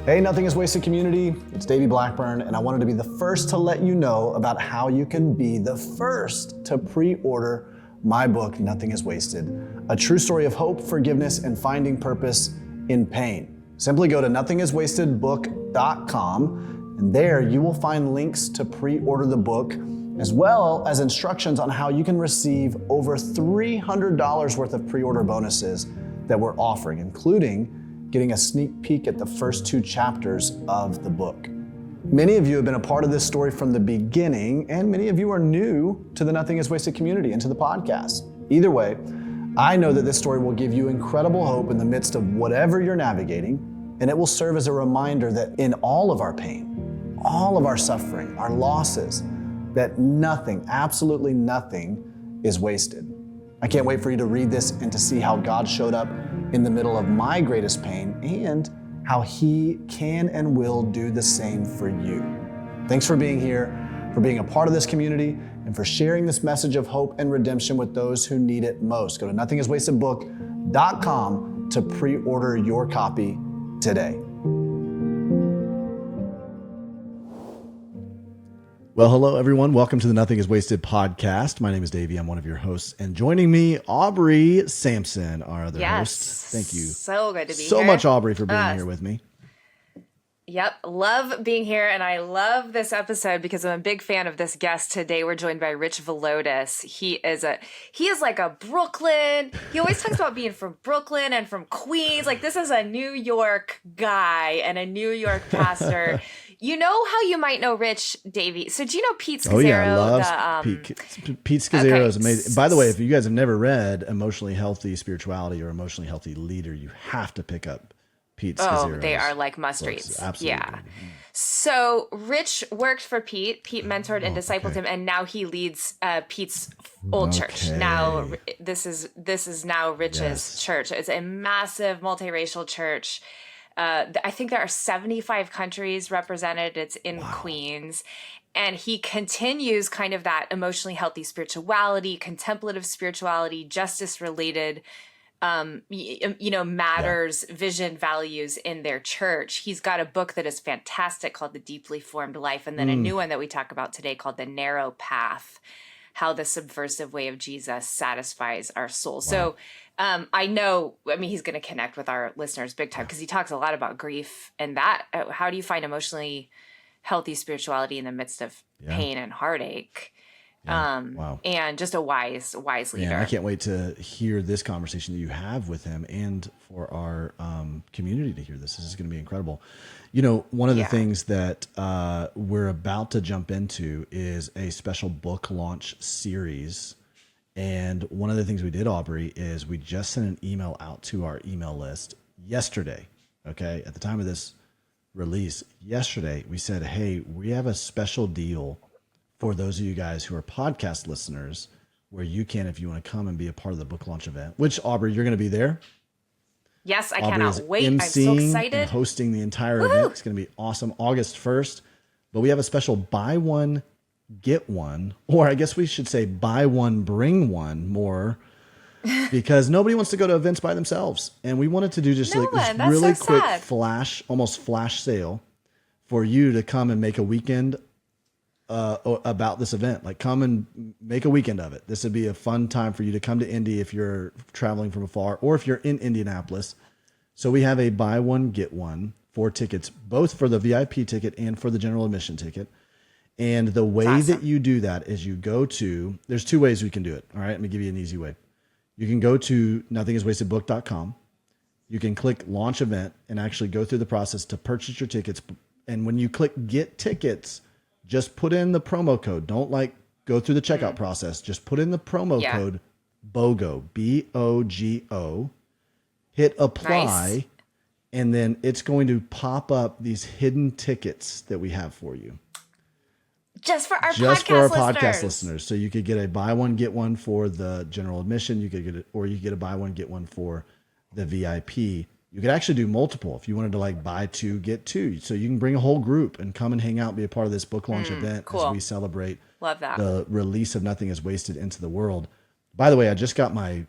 Hey, Nothing is Wasted community, it's Davey Blackburn, and I wanted to be the first to let you know about how you can be the first to pre-order my book, Nothing is Wasted, a true story of hope, forgiveness, and finding purpose in pain. Simply go to nothingiswastedbook.com, and there you will find links to pre-order the book, as well as instructions on how you can receive over $300 worth of pre-order bonuses that we're offering, including getting a sneak peek at the first 2 chapters of the book. Many of you have been a part of this story from the beginning, and many of you are new to the Nothing is Wasted community and to the podcast. Either way, I know that this story will give you incredible hope in the midst of whatever you're navigating, and it will serve as a reminder that in all of our pain, all of our suffering, our losses, that nothing, absolutely nothing, is wasted. I can't wait for you to read this and to see how God showed up in the middle of my greatest pain and how He can and will do the same for you. Thanks for being here, for being a part of this community, and for sharing this message of hope and redemption with those who need it most. Go to nothingiswastedbook.com to pre-order your copy today. Well, hello, everyone. Welcome to the Nothing is Wasted podcast. My name is Davey. I'm one of your hosts. And joining me, Aubrey Sampson, our other host. Thank you so good to be here. So much, Aubrey, for being here with me. Yep. Love being here. And I love this episode because I'm a big fan of this guest today. We're joined by Rich Villodas. He is like a Brooklyn. He always talks about being from Brooklyn and from Queens. Like, this is a New York guy and a New York pastor. You know how you might know Rich, Davey. So do you know Pete Scazzero? Oh yeah, I love Pete Scazzero is amazing. By the way, if you guys have never read Emotionally Healthy Spirituality or Emotionally Healthy Leader, you have to pick up Pete Scazzero. Oh, they are like must-reads. Absolutely. Yeah. So Rich worked for Pete. Pete mentored and discipled him, and now he leads Pete's old church. Now this is now Rich's church. It's a massive multiracial church. I think there are 75 countries represented. It's in Queens. And he continues kind of that emotionally healthy spirituality, contemplative spirituality, justice-related, matters, vision, values in their church. He's got a book that is fantastic called The Deeply Formed Life. And then a new one that we talk about today called The Narrow Path, How the Subversive Way of Jesus Satisfies Our Soul. Wow. So he's going to connect with our listeners big time because he talks a lot about grief and that. How do you find emotionally healthy spirituality in the midst of pain and heartache? And just a wise leader. Yeah, I can't wait to hear this conversation that you have with him and for our community to hear this. This is going to be incredible. You know, one of the things that we're about to jump into is a special book launch series. And one of the things we did, Aubrey, is we just sent an email out to our email list yesterday. Okay. At the time of this release yesterday, we said, hey, we have a special deal for those of you guys who are podcast listeners where you can, if you want to come and be a part of the book launch event, which Aubrey, you're going to be there. Yes, I Aubrey cannot wait. I'm so excited. And hosting the entire event. It's going to be awesome. August 1st. But we have a special buy one, get one, or I guess we should say buy one, bring one more, because nobody wants to go to events by themselves. And we wanted to do just this really quick almost flash sale for you to come and make a weekend about this event. Like, come and make a weekend of it. This would be a fun time for you to come to Indy if you're traveling from afar or if you're in Indianapolis. So we have a buy one, get one for tickets, both for the VIP ticket and for the general admission ticket. And the way that you do that is you go to, there's 2 ways we can do it. All right. Let me give you an easy way. You can go to nothingiswastedbook.com. You can click launch event and actually go through the process to purchase your tickets. And when you click get tickets, just put in the promo code. Don't go through the checkout process. Just put in the promo code BOGO, BOGO, hit apply, and then it's going to pop up these hidden tickets that we have for you. Just for our podcast listeners. So you could get a buy one, get one for the general admission. You could get a buy one, get one for the VIP. You could actually do multiple if you wanted to buy 2, get 2. So you can bring a whole group and come and hang out and be a part of this book launch event as we celebrate the release of Nothing is Wasted into the world. By the way, I just got my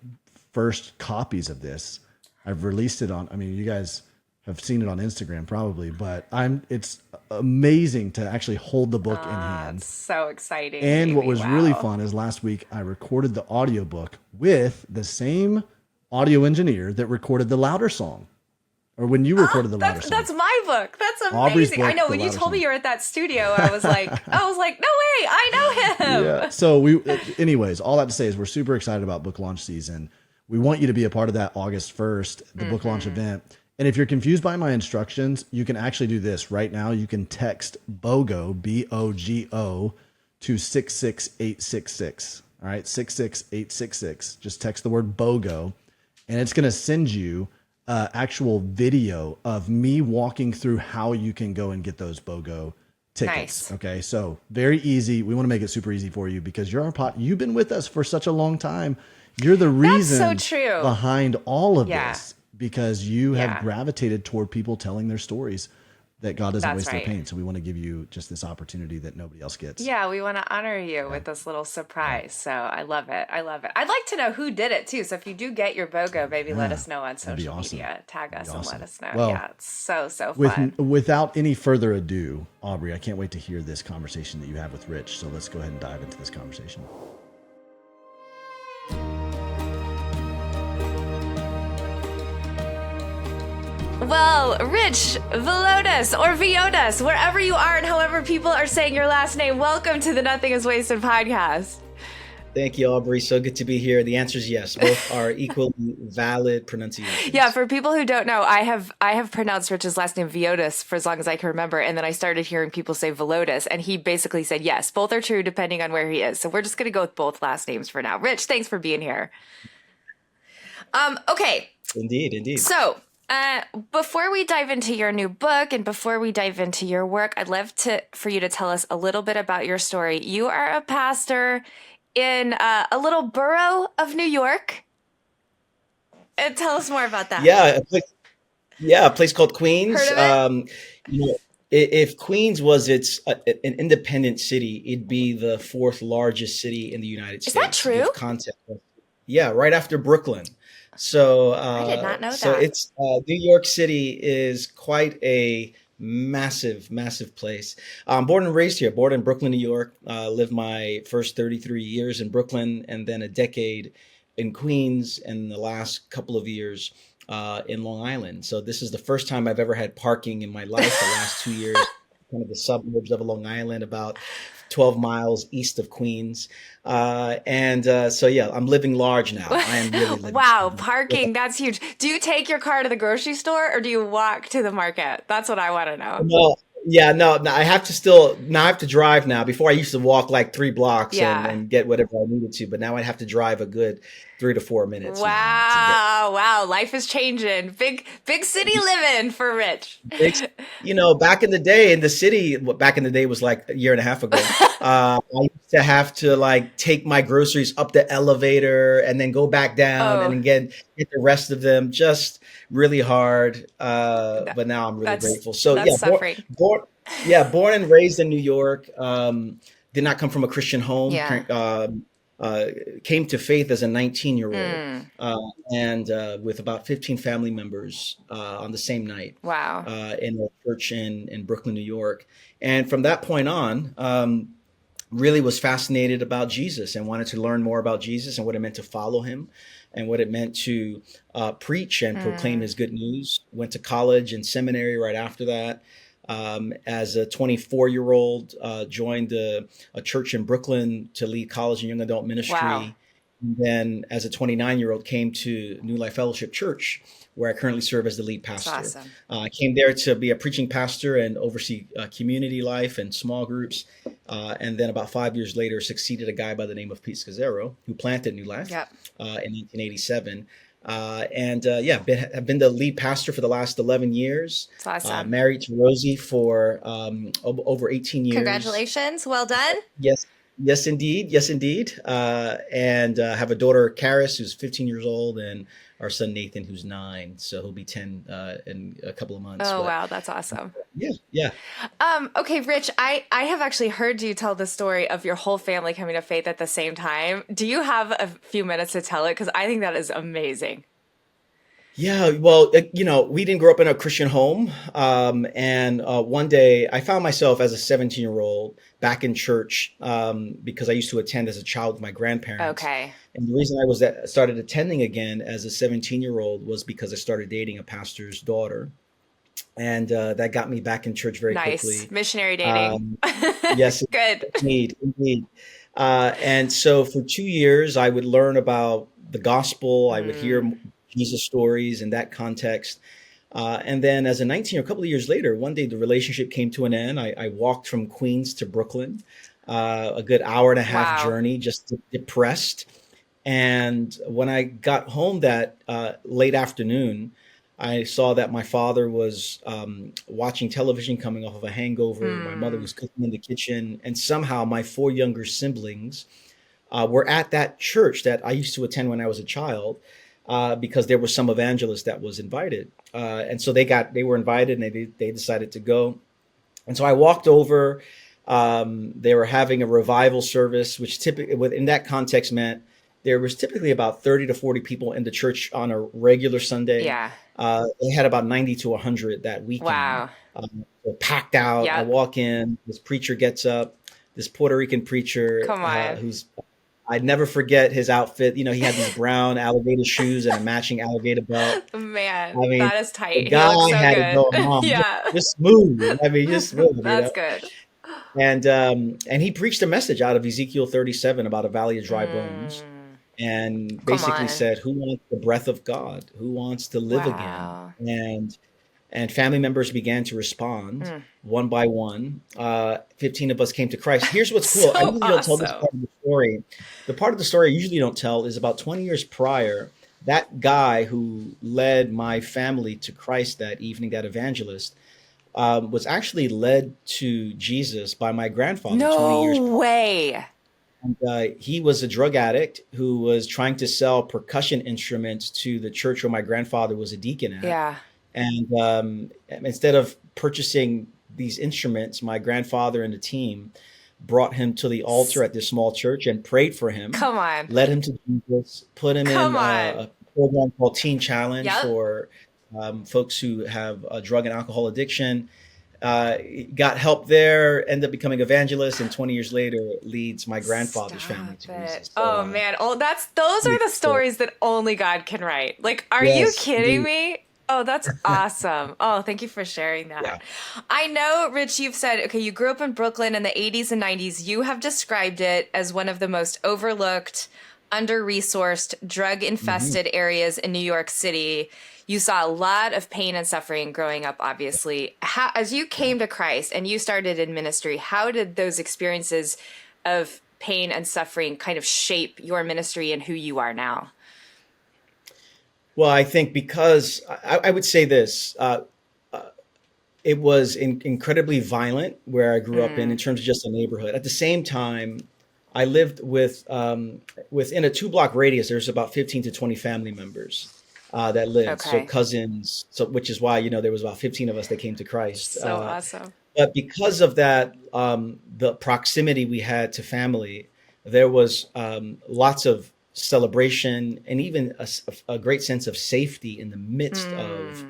first copies of this. I've released it on, you guys have seen it on Instagram probably, but it's amazing to actually hold the book in hand. It's so exciting. And Jamie. what was Wow. really fun is last week I recorded the audiobook with the same audio engineer that recorded the Louder song. Or when you recorded the Louder song. That's my book. That's Aubrey's amazing. book, I know The when you Louder told me Song. you were at that studio, I was like, no way, I know him. Yeah. So anyways, all that to say is we're super excited about book launch season. We want you to be a part of that August 1st, the book launch event. And if you're confused by my instructions, you can actually do this right now. You can text BOGO, BOGO, to 66866. All right, 66866. Just text the word BOGO, and it's going to send you actual video of me walking through how you can go and get those BOGO tickets. Nice. Okay, so very easy. We want to make it super easy for you because you've been with us for such a long time. You're the reason so true. behind all of Yeah. this because you have Yeah. gravitated toward people telling their stories that God doesn't That's waste right. their pain. So we want to give you just this opportunity that nobody else gets. Yeah, we want to honor you with this little surprise. So I love it. I love it. I'd like to know who did it too. So if you do get your BOGO, maybe let us know on that'd be social awesome. media. Tag us and awesome. let us know. Well, yeah, it's so fun. Without any further ado, Aubrey, I can't wait to hear this conversation that you have with Rich. So let's go ahead and dive into this conversation. Well, Rich Villodas or Villodas, wherever you are and however people are saying your last name, welcome to the Nothing is Wasted podcast. Thank you, Aubrey. So good to be here. The answer is yes. Both are equally valid pronunciations. Yeah, for people who don't know, I have pronounced Rich's last name Villodas for as long as I can remember, and then I started hearing people say Villodas, and he basically said yes, both are true depending on where he is. So we're just going to go with both last names for now. Rich, thanks for being here. Okay. Indeed. So, before we dive into your new book and before we dive into your work, I'd love for you to tell us a little bit about your story. You are a pastor in a little borough of New York. And tell us more about that. Yeah, a place called Queens. Heard of it? If Queens was an independent city, it'd be the fourth largest city in the United States. Is that to give true? context. Yeah, right after Brooklyn. So I did not know so that. it's New York City is quite a massive place. Born and raised here, born in Brooklyn, New York. Lived my first 33 years in Brooklyn and then a decade in Queens and the last couple of years in Long Island. So this is the first time I've ever had parking in my life. The last 2 years, kind of the suburbs of Long Island, about 12 miles east of Queens. So yeah, I'm living large now. I am really living. Wow, parking, that's huge. Do you take your car to the grocery store or do you walk to the market? That's what I want to know. No, I have to drive now. Before I used to walk like 3 blocks and get whatever I needed to, but now I'd have to drive a good 3 to 4 minutes. Wow, life is changing. Big city living for Rich. Back in the day in the city, back in the day was like a year and a half ago. I used to have to like take my groceries up the elevator and then go back down and again get the rest of them. Just really hard. But now I'm really grateful. So born and raised in New York. Did not come from a Christian home. Came to faith as a 19-year-old and with about 15 family members on the same night. Wow. In a church in Brooklyn, New York. And from that point on, really was fascinated about Jesus and wanted to learn more about Jesus and what it meant to follow him and what it meant to preach and proclaim his good news. Went to college and seminary right after that. As a 24-year-old, joined a church in Brooklyn to lead college and young adult ministry. Wow. And then as a 29-year-old came to New Life Fellowship Church, where I currently serve as the lead pastor. That's awesome. I came there to be a preaching pastor and oversee community life and small groups. And then about 5 years later, succeeded a guy by the name of Pete Scazzaro, who planted New Life in 1987. Have been the lead pastor for the last 11 years. That's awesome. Married to Rosie for over 18 years. Congratulations. Well done. Yes, indeed. And have a daughter, Karis, who's 15 years old, and our son, Nathan, who's 9. So he'll be 10 in a couple of months. Wow. That's awesome. Yeah. Okay, Rich, I have actually heard you tell the story of your whole family coming to faith at the same time. Do you have a few minutes to tell it? Because I think that is amazing. Yeah, well, we didn't grow up in a Christian home. And one day I found myself as a 17-year-old back in church because I used to attend as a child with my grandparents. Okay. And the reason started attending again as a 17-year-old was because I started dating a pastor's daughter. And that got me back in church very Nice. quickly. Missionary dating. Um, yes, Good. indeed, indeed. And so for 2 years, I would learn about the gospel. I would hear Mm, Jesus stories in that context. And then as a 19 or a couple of years later, one day the relationship came to an end. I walked from Queens to Brooklyn, a good hour and a half wow. journey, just depressed. And when I got home that late afternoon, I saw that my father was watching television coming off of a hangover. My mother Mm, was cooking in the kitchen. And somehow my four younger siblings were at that church that I used to attend when I was a child because there was some evangelist that was invited. And so they were invited and they decided to go. And so I walked over. They were having a revival service, which typically in that context meant there was typically about 30 to 40 people in the church on a regular Sunday. yeah. They had about 90 to 100 that weekend. Wow. They're packed out. I Yep. walk in, this preacher gets up, this Puerto Rican preacher Come on. who's I'd never forget his outfit. He had these brown alligator shoes and a matching alligator belt. Man, I mean, that is the tight. He looks guy so had it good. going on, Yeah. just smooth. I mean, just smooth. That's good. And he preached a message out of Ezekiel 37 about a valley of dry bones, Mm, and come basically on. said, "Who wants the breath of God? Who wants to live again?" Wow. And family members began to respond Mm. one by one. 15 of us came to Christ. Here's what's cool. I So usually don't tell this awesome. part of the story. The part of the story I usually don't tell is about 20 years prior. That guy who led my family to Christ that evening, that evangelist, was actually led to Jesus by my grandfather 20 No years. way. He was a drug addict who was trying to sell percussion instruments to the church where my grandfather was a deacon at. Yeah. And instead of purchasing these instruments, my grandfather and the team brought him to the altar at this small church and prayed for him, Come on. led him to Jesus, put him in Come on. a program called Teen Challenge Yep. for folks who have a drug and alcohol addiction. Got help there, ended up becoming evangelist, and 20 years later leads my grandfather's family to Stop it. Jesus. Oh man. Oh, those are the stories that only God can write. Like, are you Yes, kidding indeed. me? Oh, that's awesome. Oh, thank you for sharing Yeah. that. I know, Rich, you've said, okay, you grew up in Brooklyn in the 80s and 90s. You have described it as one of the most overlooked, under-resourced, Mhm. drug-infested areas in New York City. You saw a lot of pain and suffering growing up, obviously. As you came to Christ and you started in ministry, how did those experiences of pain and suffering kind of shape your ministry and who you are now? Well, I think because I would say this, it was incredibly violent where I grew up in Mm, terms of just a neighborhood. At the same time, I lived within a 2 block radius. There's about 15 to 20 family members that lived, so okay. cousins. So which is why there was about 15 of us that came to Christ. So awesome. But because of that, the proximity we had to family, there was lots of celebration and even a great sense of safety in the midst of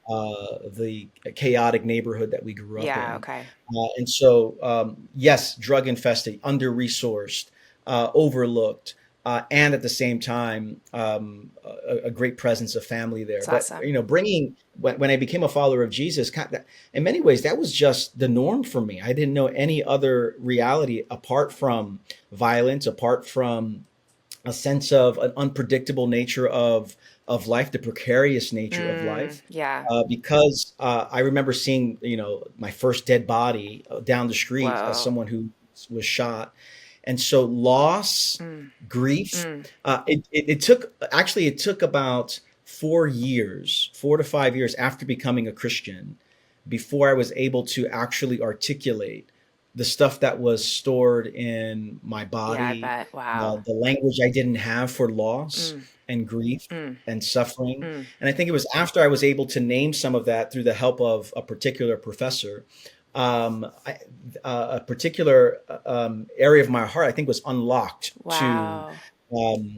Mm, the chaotic neighborhood that we grew up yeah, in. okay. And so, yes, drug infested, under resourced, overlooked, and at the same time, a great presence of family there. It's But awesome. bringing when I became a follower of Jesus, in many ways, that was just the norm for me. I didn't know any other reality apart from violence, apart from a sense of an unpredictable nature of life, the precarious nature of Mm, life. yeah. Because I remember seeing, my first dead body down the street as Whoa. someone who was shot, and so loss, Mm, grief. mm. It took about 4 years, 4 to 5 years after becoming a Christian, before I was able to actually articulate the stuff that was stored in my Yeah, I body, bet. Wow. the language I didn't have for loss Mm, and grief mm, and suffering. mm. And I think it was after I was able to name some of that through the help of a particular professor, a particular area of my heart, I think, was unlocked to Wow.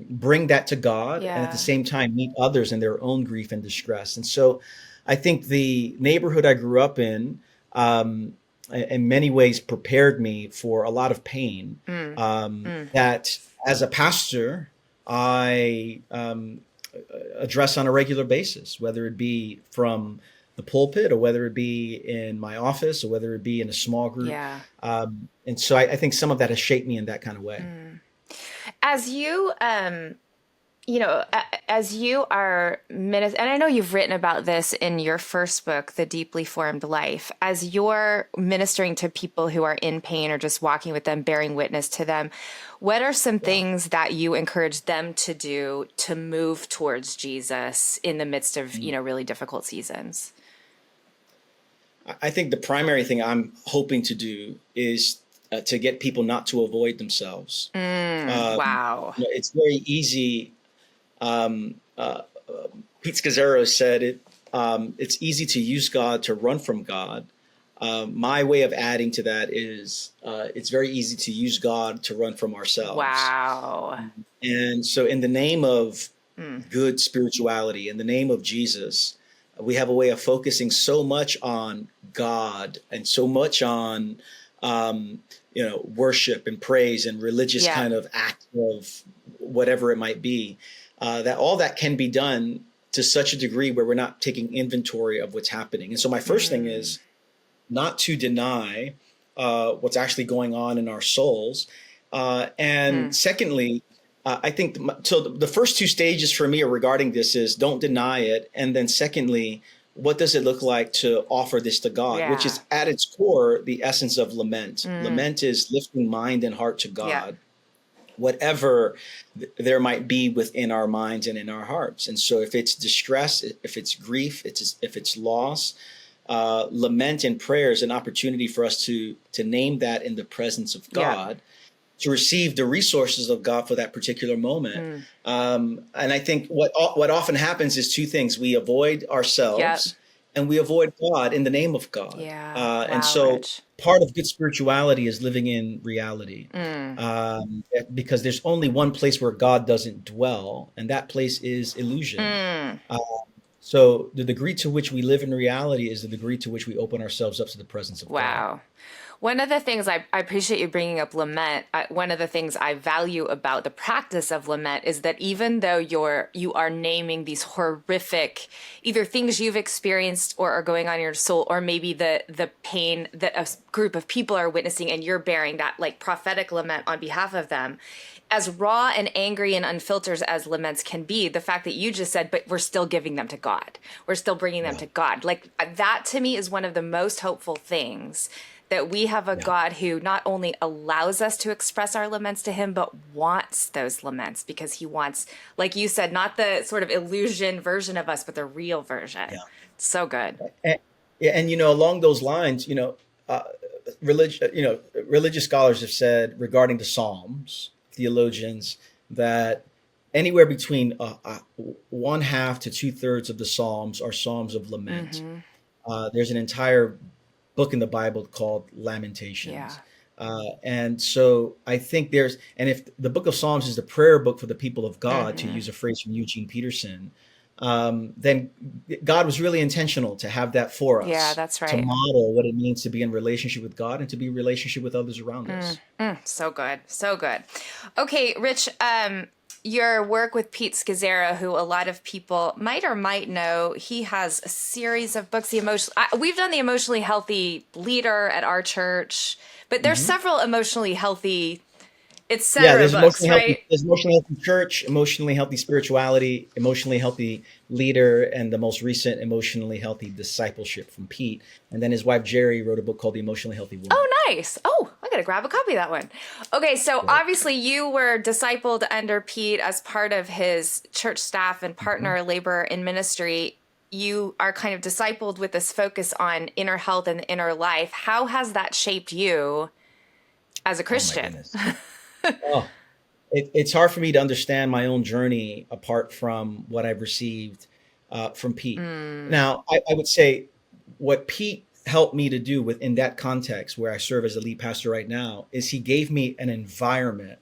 bring that to God, and at the Yeah. same time meet others in their own grief and distress. And so I think the neighborhood I grew up um, in many ways prepared me for a lot of pain Mm. Mm. that as a pastor, I address on a regular basis, whether it be from the pulpit or whether it be in my office or whether it be in a small group. Yeah. And so I think some of that has shaped me in that kind of way. As you, as you are and I know you've written about this in your first book, The Deeply Formed Life, as you're ministering to people who are in pain or just walking with them, bearing witness to them, what are some things that you encourage them to do to move towards Jesus in the midst of, really difficult seasons? I think the primary thing I'm hoping to do is to get people not to avoid themselves. Wow. It's very easy. Um, uh, Pete Scazzaro said it. It's easy to use God to run from God. My way of adding to that is it's very easy to use God to run from ourselves. Wow. And so, in the name of good spirituality, in the name of Jesus, we have a way of focusing so much on God and so much on worship and praise and religious kind of act of whatever it might be, that all that can be done to such a degree where we're not taking inventory of what's happening. And so my first thing is not to deny what's actually going on in our souls. And secondly, I think so the first two stages for me regarding this is don't deny it. And then secondly, what does it look like to offer this to God, which is at its core, the essence of lament. Lament is lifting mind and heart to God, whatever there might be within our minds and in our hearts. And so if it's distress, if it's grief, if it's loss, lament and prayer is an opportunity for us to name that in the presence of God, to receive the resources of God for that particular moment. And I think what often happens is two things. We avoid ourselves and we avoid God in the name of God. And so part of good spirituality is living in reality, because there's only one place where God doesn't dwell, and that place is illusion. So the degree to which we live in reality is the degree to which we open ourselves up to the presence of God. One of the things I appreciate you bringing up lament. One of the things I value about the practice of lament is that even though you are naming these horrific, either things you've experienced or are going on in your soul, or maybe the pain that a group of people are witnessing, and you're bearing that like prophetic lament on behalf of them, as raw and angry and unfiltered as laments can be, the fact that you just said, but we're still giving them to God. We're still bringing them to God. Like that to me is one of the most hopeful things, that we have a God who not only allows us to express our laments to him, but wants those laments, because he wants, like you said, not the sort of illusion version of us, but the real version. So good. And along those lines, religious scholars have said regarding the Psalms, theologians, that anywhere between one half to 2/3 of the Psalms are Psalms of lament. There's an entire book in the Bible called Lamentations. And so I think and if the book of Psalms is the prayer book for the people of God, to use a phrase from Eugene Peterson, then God was really intentional to have that for us. That's right. To model what it means to be in relationship with God and to be in relationship with others around us. So good. So good. Okay, Rich, your work with Pete Scazzaro, who a lot of people might or might know, he has a series of books. We've done the Emotionally Healthy Leader at our church, but there's several emotionally healthy, etc. books, right? There's Emotionally Healthy Church, Emotionally Healthy Spirituality, Emotionally Healthy Leader, and the most recent Emotionally Healthy Discipleship from Pete. And then his wife, Jerry, wrote a book called The Emotionally Healthy Woman. Oh, nice. Oh, I got to grab a copy of that one. Okay, so obviously you were discipled under Pete as part of his church staff and partner laborer in ministry. You are kind of discipled with this focus on inner health and inner life. How has that shaped you as a Christian? It's hard for me to understand my own journey apart from what I've received from Pete. Now, I would say what Pete helped me to do within that context where I serve as a lead pastor right now is he gave me an environment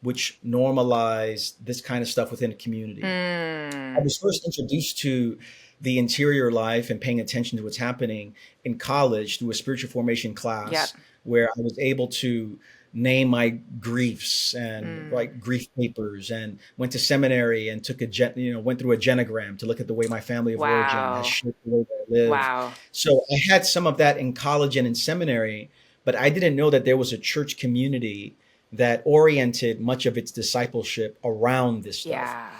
which normalized this kind of stuff within a community. I was first introduced to the interior life and paying attention to what's happening in college through a spiritual formation class, Yep. where I was able to name my griefs and write grief papers, and went to seminary and took went through a genogram to look at the way my family of origin Wow. has shaped the way that I live. Wow. So I had some of that in college and in seminary, but I didn't know that there was a church community that oriented much of its discipleship around this stuff. Yeah.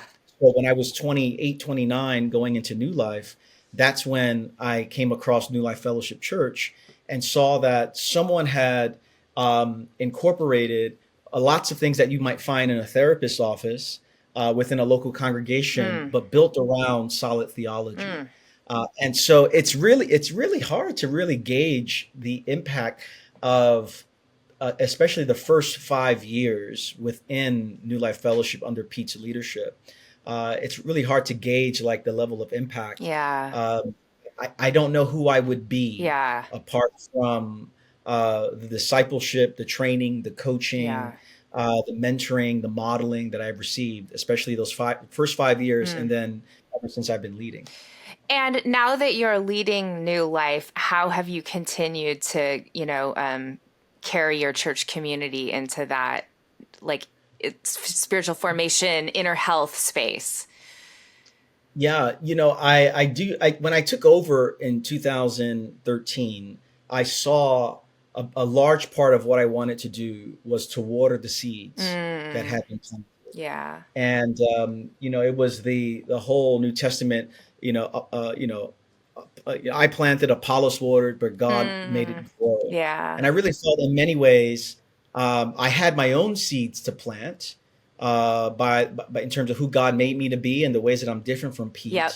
So when I was 28, 29, going into New Life, that's when I came across New Life Fellowship Church and saw that someone had incorporated lots of things that you might find in a therapist's office within a local congregation, but built around solid theology. And so it's really hard to really gauge the impact of especially the first 5 years within New Life Fellowship under Pete's leadership. It's really hard to gauge like the level of impact. Yeah. I don't know who I would be apart from the discipleship, the training, the coaching, the mentoring, the modeling that I've received, especially those first 5 years, and then ever since I've been leading. And now that you're leading New Life, how have you continued to, carry your church community into that, like, it's spiritual formation, inner health space? Yeah, I do. When I took over in 2013, I saw a large part of what I wanted to do was to water the seeds that had been planted. Yeah. And it was the whole New Testament. I planted, Apollos watered, but God made it grow. Yeah. And I really felt in many ways I had my own seeds to plant by in terms of who God made me to be and the ways that I'm different from Pete. Yep.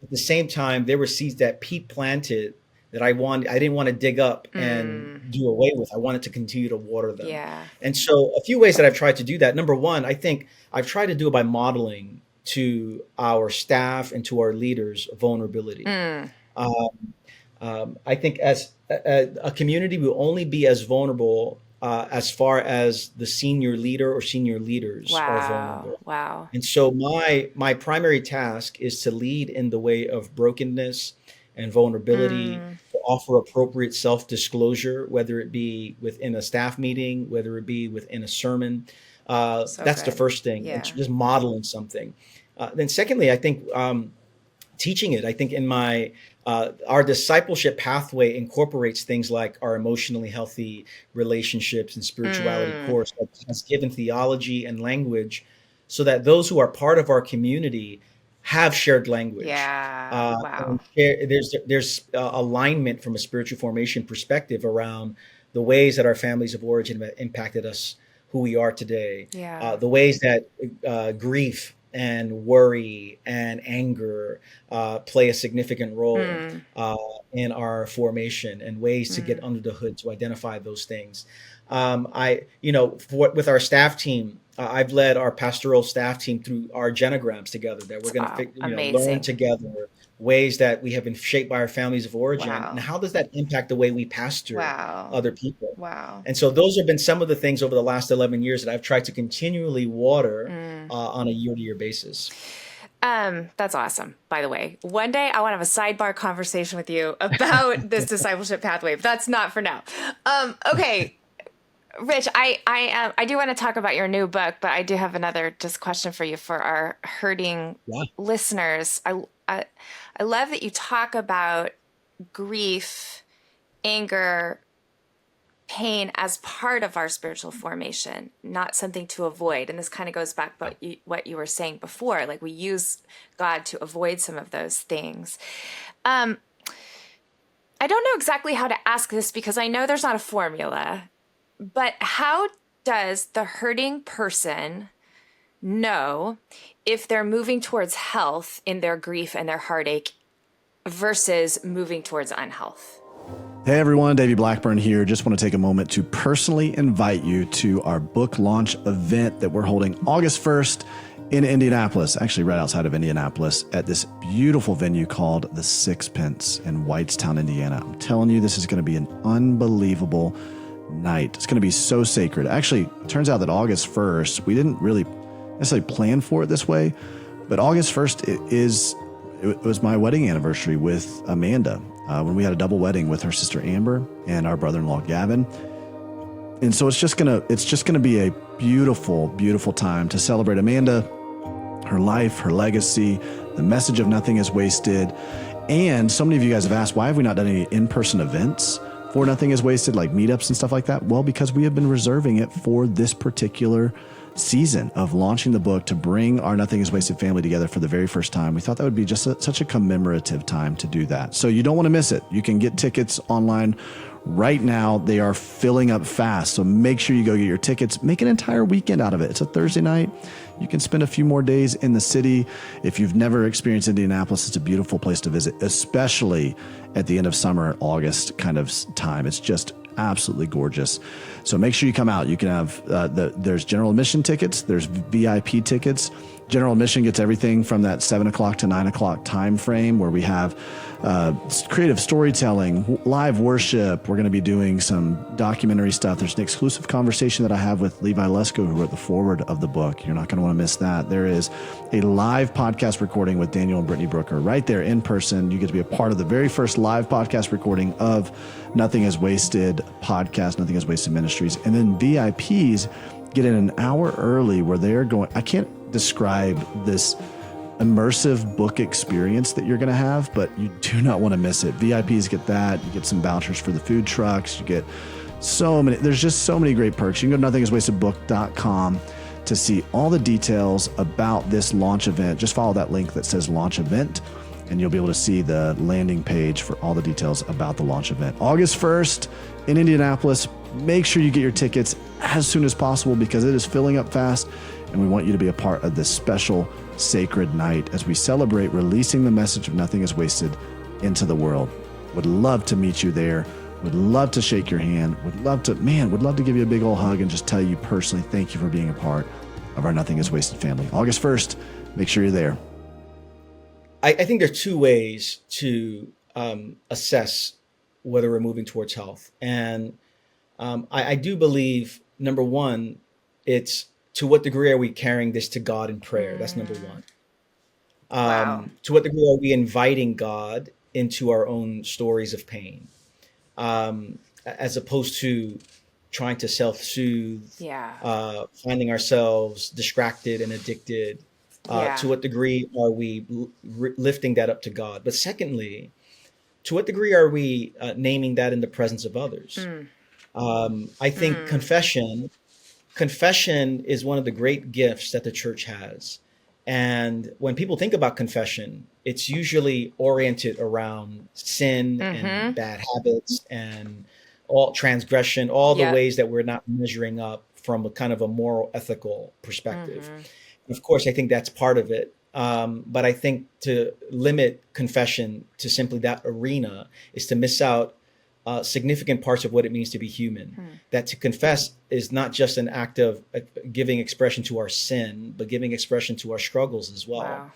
At the same time, there were seeds that Pete planted that I didn't want to dig up and do away with. I wanted to continue to water them. Yeah. And so a few ways that I've tried to do that. Number one, I think I've tried to do it by modeling to our staff and to our leaders vulnerability. I think as a community will only be as vulnerable as far as the senior leader or senior leaders are vulnerable. Wow. And so my primary task is to lead in the way of brokenness and vulnerability, to offer appropriate self-disclosure, whether it be within a staff meeting, whether it be within a sermon. That's good. the first thing, Yeah. just modeling something. Then secondly, I think teaching it. I think in our discipleship pathway incorporates things like our emotionally healthy relationships and spirituality course that has given theology and language so that those who are part of our community have shared language. Yeah. Wow. There's alignment from a spiritual formation perspective around the ways that our families of origin have impacted us, who we are today. Yeah. The ways that grief and worry and anger play a significant role in our formation, and ways to get under the hood to identify those things. With our staff team, I've led our pastoral staff team through our genograms together that we're going to learn together ways that we have been shaped by our families of origin. Wow. And how does that impact the way we pastor other people? Wow. And so those have been some of the things over the last 11 years that I've tried to continually water on a year-to-year basis. That's awesome. By the way, one day I want to have a sidebar conversation with you about this discipleship pathway, but that's not for now. Okay. Rich, I do want to talk about your new book, but I do have another just question for you for our hurting listeners. I love that you talk about grief, anger, pain as part of our spiritual formation, not something to avoid. And this kind of goes back to what you were saying before, like we use God to avoid some of those things. I don't know exactly how to ask this because I know there's not a formula. But how does the hurting person know if they're moving towards health in their grief and their heartache versus moving towards unhealth? Hey everyone, Davey Blackburn here. Just want to take a moment to personally invite you to our book launch event that we're holding August 1st in Indianapolis, actually right outside of Indianapolis, at this beautiful venue called the Sixpence in Whitestown, Indiana. I'm telling you, this is going to be an unbelievable night. It's going to be so sacred. Actually, it turns out that August 1st, we didn't really necessarily plan for it this way, but August 1st it was my wedding anniversary with Amanda, when we had a double wedding with her sister Amber and our brother-in-law Gavin. And so it's just gonna be a beautiful, beautiful time to celebrate Amanda, her life, her legacy, the message of nothing is wasted. And so many of you guys have asked, why have we not done any in-person events for Nothing is Wasted, like meetups and stuff like that? Well, because we have been reserving it for this particular season of launching the book to bring our Nothing is Wasted family together for the very first time. We thought that would be just such a commemorative time to do that. So you don't want to miss it. You can get tickets online right now. They are filling up fast. So make sure you go get your tickets. Make an entire weekend out of it. It's a Thursday night. You can spend a few more days in the city. If you've never experienced Indianapolis, it's a beautiful place to visit, especially at the end of summer, August kind of time. It's just absolutely gorgeous. So make sure you come out. You can have, there's general admission tickets. There's VIP tickets. General admission gets everything from that 7 o'clock to 9 o'clock time frame, where we have creative storytelling, live worship. We're going to be doing some documentary stuff. There's an exclusive conversation that I have with Levi Lesko, who wrote the foreword of the book. You're not going to want to miss that. There is a live podcast recording with Daniel and Brittany Brooker right there in person. You get to be a part of the very first live podcast recording of Nothing is Wasted podcast, Nothing is Wasted Ministries. And then VIPs get in an hour early, where they're going, I can't describe this immersive book experience that you're going to have, but you do not want to miss it. VIPs get that. You get some vouchers for the food trucks. You get so many. There's just so many great perks. You can go to nothingiswastedbook.com to see all the details about this launch event. Just follow that link that says launch event, and you'll be able to see the landing page for all the details about the launch event. August 1st in Indianapolis. Make sure you get your tickets as soon as possible, because it is filling up fast, and we want you to be a part of this special sacred night as we celebrate releasing the message of Nothing is Wasted into the world. Would love to meet you there. Would love to shake your hand. Would love to give you a big old hug and just tell you personally, thank you for being a part of our Nothing is Wasted family. August 1st, make sure you're there. I think there are two ways to assess whether we're moving towards health. And I do believe, number one, it's to what degree are we carrying this to God in prayer? That's number one. Wow. To what degree are we inviting God into our own stories of pain, as opposed to trying to self-soothe, finding ourselves distracted and addicted? To what degree are we lifting that up to God? But secondly, to what degree are we naming that in the presence of others? I think confession is one of the great gifts that the church has. And when people think about confession, it's usually oriented around sin and bad habits and all transgression, all the ways that we're not measuring up from a kind of a moral, ethical perspective. Of course, I think that's part of it. But I think to limit confession to simply that arena is to miss out significant parts of what it means to be human. That to confess is not just an act of giving expression to our sin, but giving expression to our struggles as well. Wow.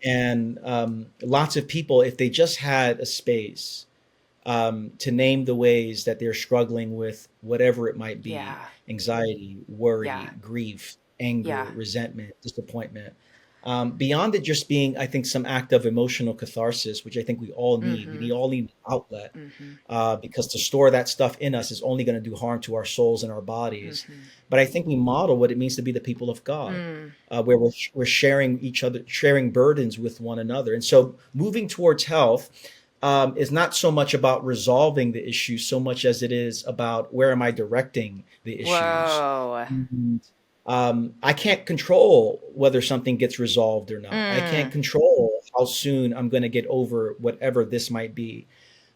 And lots of people, if they just had a space to name the ways that they're struggling with whatever it might be, anxiety, worry, grief, anger, resentment, disappointment, beyond it just being, I think, some act of emotional catharsis, which I think we all need. We all need an outlet, because to store that stuff in us is only going to do harm to our souls and our bodies. But I think we model what it means to be the people of God, where we're sharing sharing burdens with one another. And so moving towards health is not so much about resolving the issue so much as it is about where am I directing the issues. Whoa. I can't control whether something gets resolved or not. I can't control how soon I'm going to get over whatever this might be.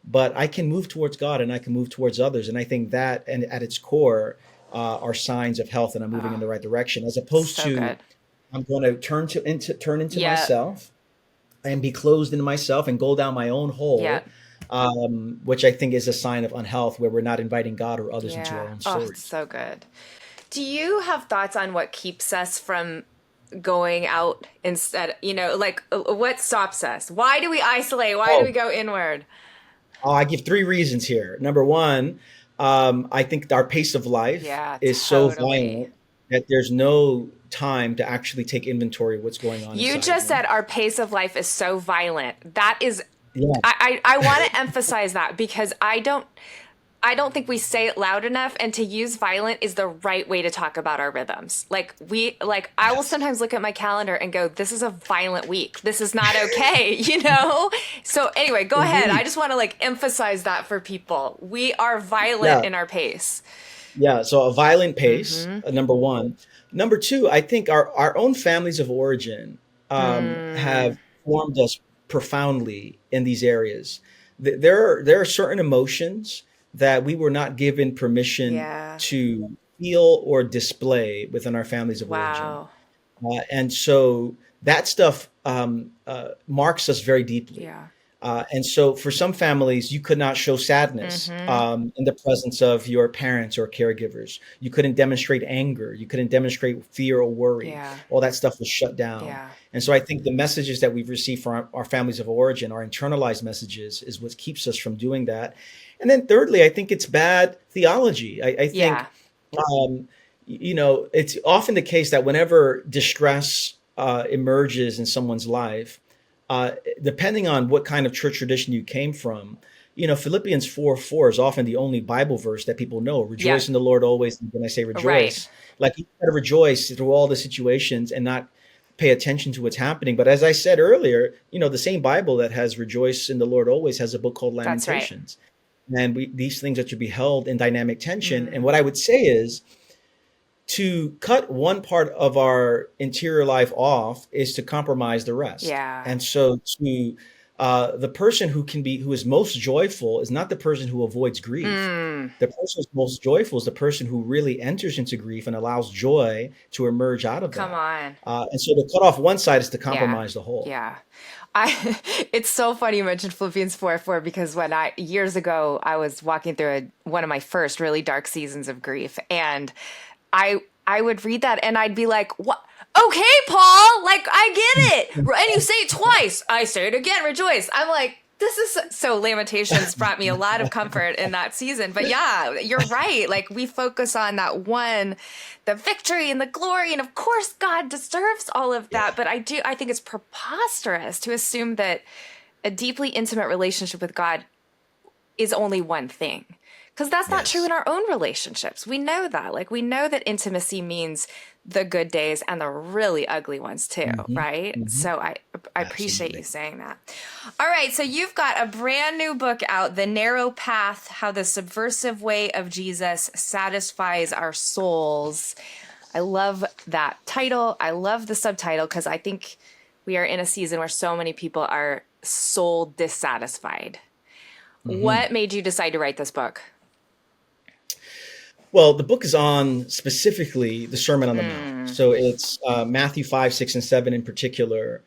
But I can move towards God and I can move towards others. And I think that, and at its core, are signs of health and I'm moving in the right direction, as opposed to good. I'm going to turn into myself and be closed into myself and go down my own hole, which I think is a sign of unhealth, where we're not inviting God or others into our own stories. Oh, it's so good. Do you have thoughts on what keeps us from going out instead? Like what stops us? Why do we isolate? Why do we go inward? I give three reasons here. Number one, I think our pace of life Yeah, is so totally. violent that there's no time to actually take inventory of what's going on You inside just me. said our pace of life is so violent. That is, Yeah. I want to emphasize that because I don't think we say it loud enough, and to use violent is the right way to talk about our rhythms. Like I will Yes. sometimes look at my calendar and go, this is a violent week. This is not okay, you know? So anyway, go ahead. I Indeed. just want to like emphasize that for people. We are violent Yeah. in our pace. Yeah. So a violent pace, Mm-hmm. number one. Number two, I think our own families of origin have Mm, formed us profoundly in these areas. There are certain emotions that we were not given permission yeah. to feel or display within our families of origin. Wow. And so that stuff marks us very deeply. Yeah. And so for some families, you could not show sadness Mm-hmm. in the presence of your parents or caregivers. You couldn't demonstrate anger. You couldn't demonstrate fear or worry. Yeah. All that stuff was shut down. Yeah. And so I think the messages that we've received from our families of origin, our internalized messages, is what keeps us from doing that. And then thirdly, I think it's bad theology. I think Yeah. um, it's often the case that whenever distress emerges in someone's life, uh, depending on what kind of church tradition you came from, Philippians 4:4 is often the only Bible verse that people know. Yeah. Rejoice in the Lord always. And when I say Right. rejoice, like you got to rejoice through all the situations and not pay attention to what's happening. But as I said earlier, the same Bible that has rejoice in the Lord always has a book called That's right. Lamentations. And these things are to be held in dynamic tension. And Mm, what I would say is, to cut one part of our interior life off is to compromise the rest. yeah. And so to the person who is most joyful is not the person who avoids grief. Mm, The person who's most joyful is the person who really enters into grief and allows joy to emerge out of come that. on. And so to cut off one side is to Yeah. compromise the whole. Yeah. It's so funny you mentioned Philippians 4:4 because years ago I was walking through one of my first really dark seasons of grief, and I would read that and I'd be like, "What? Okay, Paul, like I get it." And you say it twice. I say it again, rejoice. I'm like, this is so Lamentations brought me a lot of comfort in that season. But yeah, you're right. Like we focus on that one, the victory and the glory, and of course God deserves all of Yeah. that. But I think it's preposterous to assume that a deeply intimate relationship with God is only one thing. Because that's not true Yes. in our own relationships. We know that. Like, we know that intimacy means the good days and the really ugly ones too, Hmm. right? Hmm. So I appreciate you Absolutely. saying that. All right, so you've got a brand new book out, The Narrow Path: How the Subversive Way of Jesus Satisfies Our Souls. I love that title. I love the subtitle because I think we are in a season where so many people are soul dissatisfied. Hmm. What made you decide to write this book? Well, the book is on specifically the Sermon on the Mount. Mm. So it's Matthew 5, 6, and 7 in particular,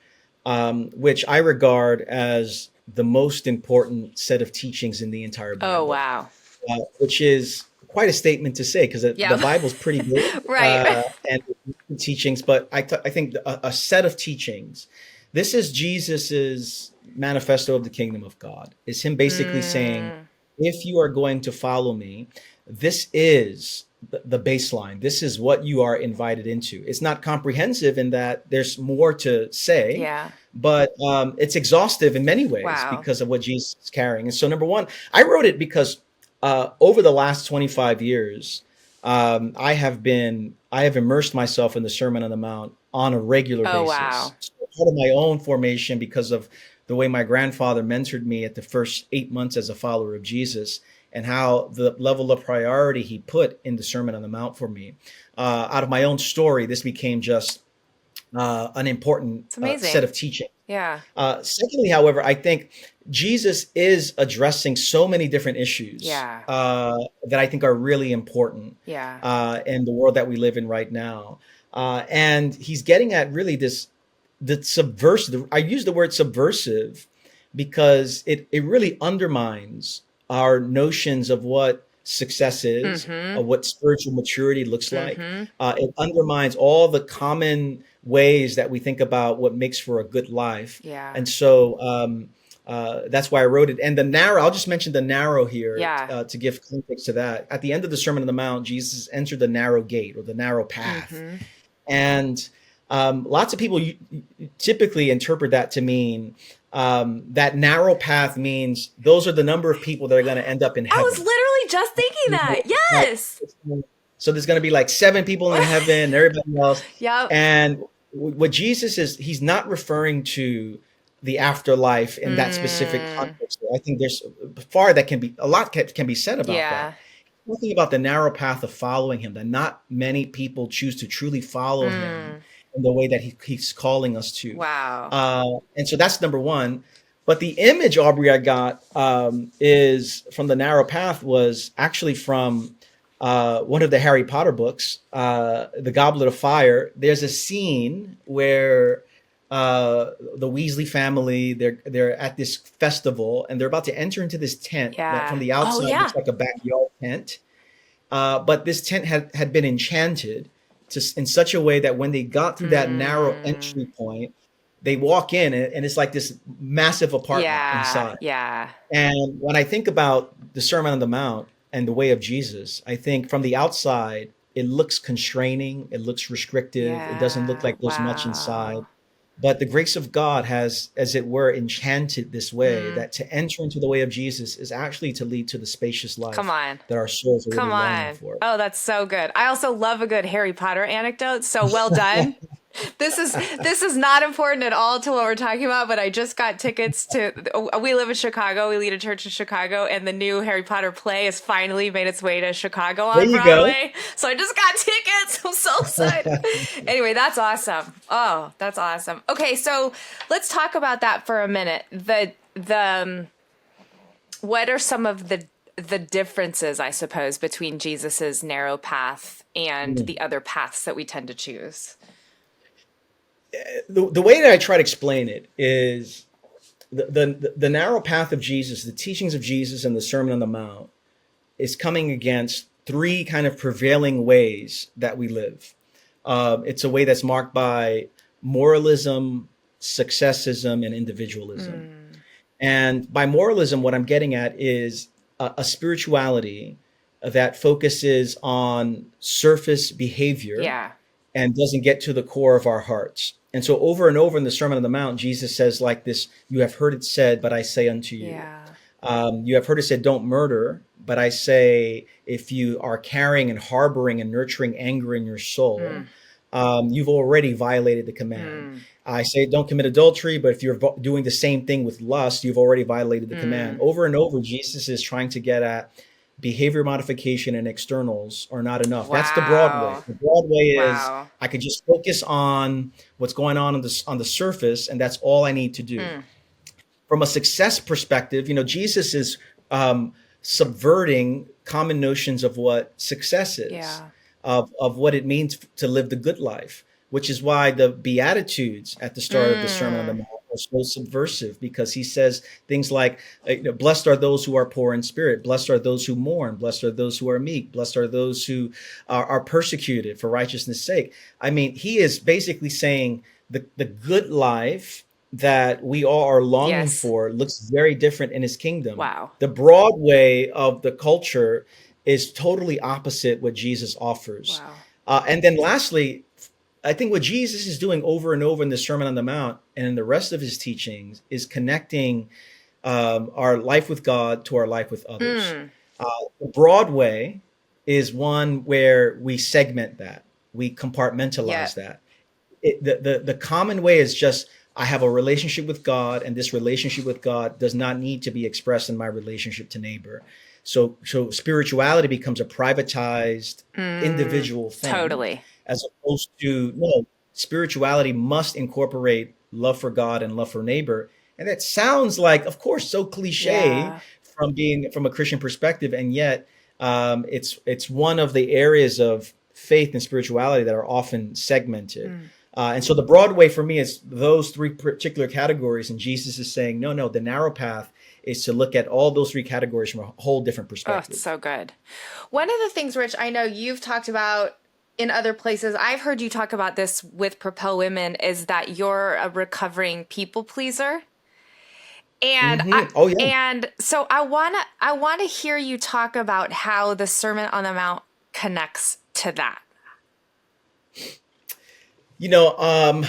which I regard as the most important set of teachings in the entire Oh, Bible, wow. which is quite a statement to say because the Yeah. Bible's pretty big Right. and teachings, but I think a set of teachings. This is Jesus's manifesto of the kingdom of God. Is him basically saying, Mm. if you are going to follow me, this is the baseline. This is what you are invited into. It's not comprehensive in that there's more to say, Yeah. but it's exhaustive in many ways Wow. because of what Jesus is carrying. And so, number one, I wrote it because over the last 25 years, I have immersed myself in the Sermon on the Mount on a regular Oh, basis. wow. So part of my own formation because of the way my grandfather mentored me at the first 8 months as a follower of Jesus, and how the level of priority he put in the Sermon on the Mount for me. Out of my own story, this became just an important It's set amazing. of teaching. Yeah. Secondly, however, I think Jesus is addressing so many different issues Yeah. that I think are really important Yeah. in the world that we live in right now. And he's getting at really the subversive. I use the word subversive because it really undermines our notions of what success is, Mm-hmm. of what spiritual maturity looks like. Mm-hmm. It undermines all the common ways that we think about what makes for a good life. Yeah. And so That's why I wrote it. And the narrow, I'll just mention the narrow here Yeah. to give context to that. At the end of the Sermon on the Mount, Jesus entered the narrow gate or the narrow path. And lots of people typically interpret that to mean that narrow path means those are the number of people that are going to end up in heaven. I was literally just thinking that. Yes. So there's going to be like 7 people in heaven, everybody else. Yep. And what Jesus is, he's not referring to the afterlife in that specific context. I think there's a lot can be said about that. Talking about the narrow path of following him, that not many people choose to truly follow him in the way that he's calling us to. Wow. And so that's number one. But the image, Aubrey, I got is from the narrow path was actually from one of the Harry Potter books, The Goblet of Fire. There's a scene where the Weasley family, they're at this festival and they're about to enter into this tent that from the outside looks like a backyard tent. But this tent had been enchanted in such a way that when they got through that narrow entry point, they walk in and it's like this massive apartment inside. Yeah. And when I think about the Sermon on the Mount and the way of Jesus, I think from the outside, it looks constraining. It looks restrictive. It doesn't look like there's much inside. But the grace of God has, as it were, enchanted this way that to enter into the way of Jesus is actually to lead to the spacious life that our souls are really longing for. Oh, that's so good. I also love a good Harry Potter anecdote. So well done. This is not important at all to what we're talking about, but I just got tickets we live in Chicago. We lead a church in Chicago, and the new Harry Potter play has finally made its way to Chicago on Broadway. So I just got tickets. I'm so excited. Anyway, that's awesome. Oh, that's awesome. Okay, so let's talk about that for a minute. What are some of the differences, I suppose, between Jesus's narrow path and the other paths that we tend to choose? The way that I try to explain it is the narrow path of Jesus, the teachings of Jesus and the Sermon on the Mount is coming against 3 kind of prevailing ways that we live. It's a way that's marked by moralism, successism, and individualism. And by moralism, what I'm getting at is a spirituality that focuses on surface behavior and doesn't get to the core of our hearts. And so over and over in the Sermon on the Mount, Jesus says like this, you have heard it said, but I say unto you. You have heard it said, don't murder, but I say, if you are carrying and harboring and nurturing anger in your soul, you've already violated the command. I say, don't commit adultery, but if you're doing the same thing with lust, you've already violated the command. Over and over, Jesus is trying to get at behavior modification and externals are not enough. That's the broad way. The broad way is I could just focus on what's going on the surface, and that's all I need to do. From a success perspective, Jesus is subverting common notions of what success is, of what it means to live the good life, which is why the Beatitudes at the start of the Sermon on the Mount are so subversive, because he says things like, blessed are those who are poor in spirit, blessed are those who mourn, blessed are those who are meek, blessed are those who are persecuted for righteousness' sake. I mean, he is basically saying the good life that we all are longing for looks very different in his kingdom. The broad way of the culture is totally opposite what Jesus offers. And then lastly, I think what Jesus is doing over and over in the Sermon on the Mount and in the rest of his teachings is connecting our life with God to our life with others. The broad way is one where we segment that, we compartmentalize that. The common way is just, I have a relationship with God, and this relationship with God does not need to be expressed in my relationship to neighbor. So spirituality becomes a privatized individual thing. Totally. As opposed to, no, spirituality must incorporate love for God and love for neighbor. And that sounds like, of course, so cliche from a Christian perspective. And yet it's one of the areas of faith and spirituality that are often segmented. And so the broad way for me is those 3 particular categories. And Jesus is saying, no, the narrow path is to look at all those 3 categories from a whole different perspective. Oh, it's so good. One of the things, Rich, I know you've talked about in other places, I've heard you talk about this with Propel Women, is that you're a recovering people pleaser. And Oh yeah. and so I wanna hear you talk about how the Sermon on the Mount connects to that. You know,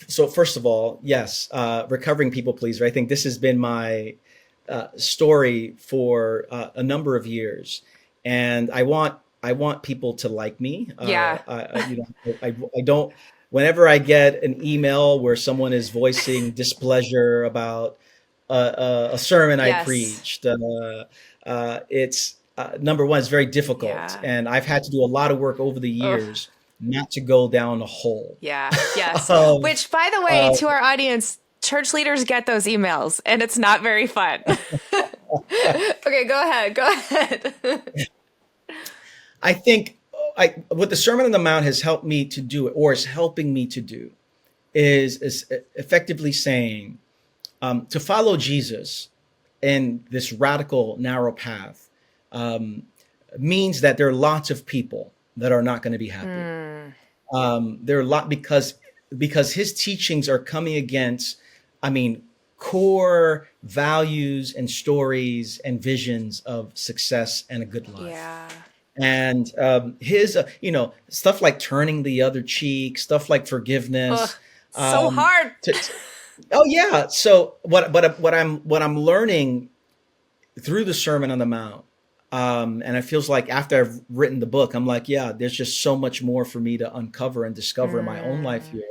so first of all, yes, recovering people pleaser. I think this has been my story for a number of years, and I want people to like me. Yeah. I don't. Whenever I get an email where someone is voicing displeasure about a sermon I Yes. preached, it's number one, it's very difficult, Yeah. and I've had to do a lot of work over the Ugh. years not to go down a hole Yeah. Yes. of Which, by the way, to our audience, church leaders get those emails, and it's not very fun. Okay, go ahead. Go ahead. I think what the Sermon on the Mount has helped me to do, or is helping me to do, is effectively saying to follow Jesus in this radical, narrow path means that there are lots of people that are not going to be happy. There are a lot because his teachings are coming against, I mean, core values and stories and visions of success and a good life. Yeah. And his stuff like turning the other cheek, stuff like Ugh. forgiveness. So um hard. oh yeah, so what I'm learning through the Sermon on the Mount, and it feels like after I've written the book, I'm like, yeah, there's just so much more for me to uncover and discover in my own life here.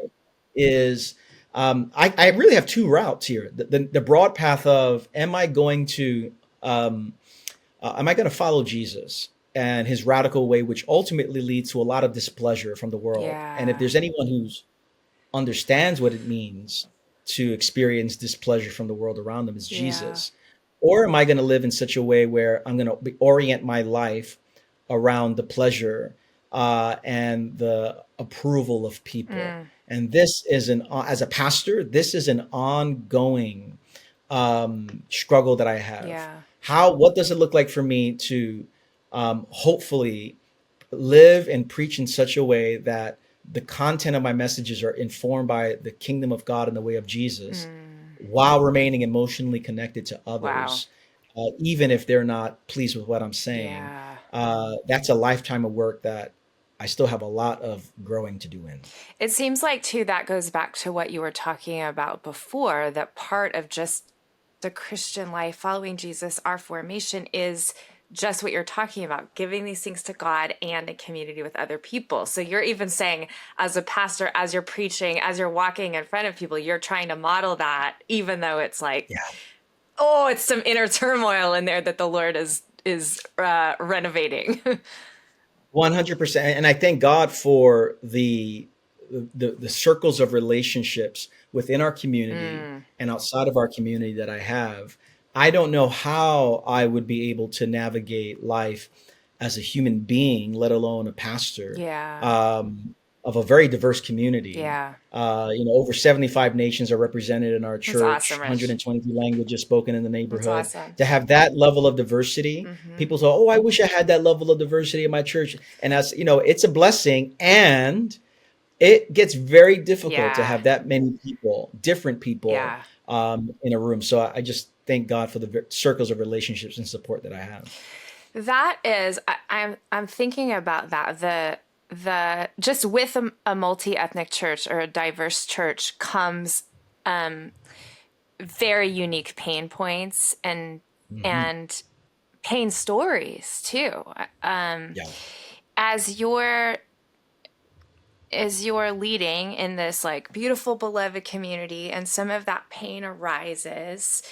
Is I really have two routes here. The broad path of am I going to follow Jesus and his radical way, which ultimately leads to a lot of displeasure from the world. And if Yeah. there's anyone who understands what it means to experience displeasure from the world around them, is Yeah. Jesus. Or am I going to live in such a way where I'm going to orient my life around the pleasure and the approval of people? And this is as a pastor, this is an ongoing struggle that I have. Yeah. What does it look like for me to hopefully live and preach in such a way that the content of my messages are informed by the kingdom of God and the way of Jesus, while remaining emotionally connected to others, even if they're not pleased with what I'm saying. Yeah. That's a lifetime of work that I still have a lot of growing to do in. It seems like, too, that goes back to what you were talking about before, that part of just the Christian life, following Jesus, our formation is just what you're talking about, giving these things to God and in community with other people. So you're even saying, as a pastor, as you're preaching, as you're walking in front of people, you're trying to model that, even though it's like, oh, it's some inner turmoil in there that the Lord is renovating. 100%. And I thank God for the circles of relationships within our community and outside of our community that I have. I don't know how I would be able to navigate life as a human being, let alone a pastor, of a very diverse community. Yeah. Over 75 nations are represented in our church, awesome, Rich. 120 languages spoken in the neighborhood. awesome. To have that level of diversity, people say, oh, I wish I had that level of diversity in my church. And it's a blessing. And it gets very difficult to have that many people, different people, in a room. So I just thank God for the circles of relationships and support that I have. That is, I'm thinking about that. The just with a multi-ethnic church or a diverse church comes very unique pain points and pain stories too. As you're leading in this like beautiful beloved community, and some of that pain arises,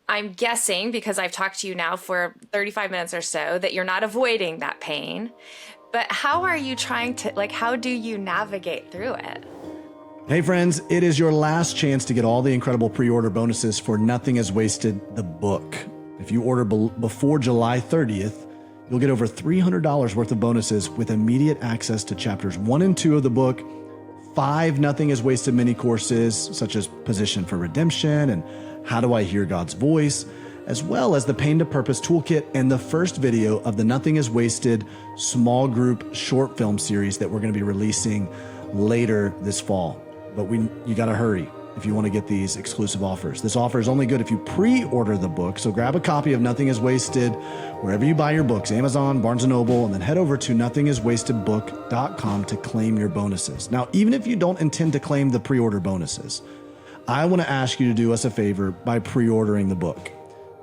I'm guessing, because I've talked to you now for 35 minutes or so, that you're not avoiding that pain. But how are you trying to, how do you navigate through it? Hey friends, it is your last chance to get all the incredible pre-order bonuses for Nothing Is Wasted, the book. If you order before July 30th, you'll get over $300 worth of bonuses with immediate access to chapters 1 and 2 of the book, 5 Nothing Is Wasted mini courses, such as Position for Redemption and How Do I Hear God's Voice, as well as the Pain to Purpose Toolkit and the first video of the Nothing Is Wasted small group short film series that we're going to be releasing later this fall. But you got to hurry. if you want to get these exclusive offers. This offer is only good if you pre-order the book. So grab a copy of Nothing is Wasted wherever you buy your books, Amazon, Barnes & Noble, and then head over to nothingiswastedbook.com to claim your bonuses. Now, even if you don't intend to claim the pre-order bonuses, I want to ask you to do us a favor by pre-ordering the book.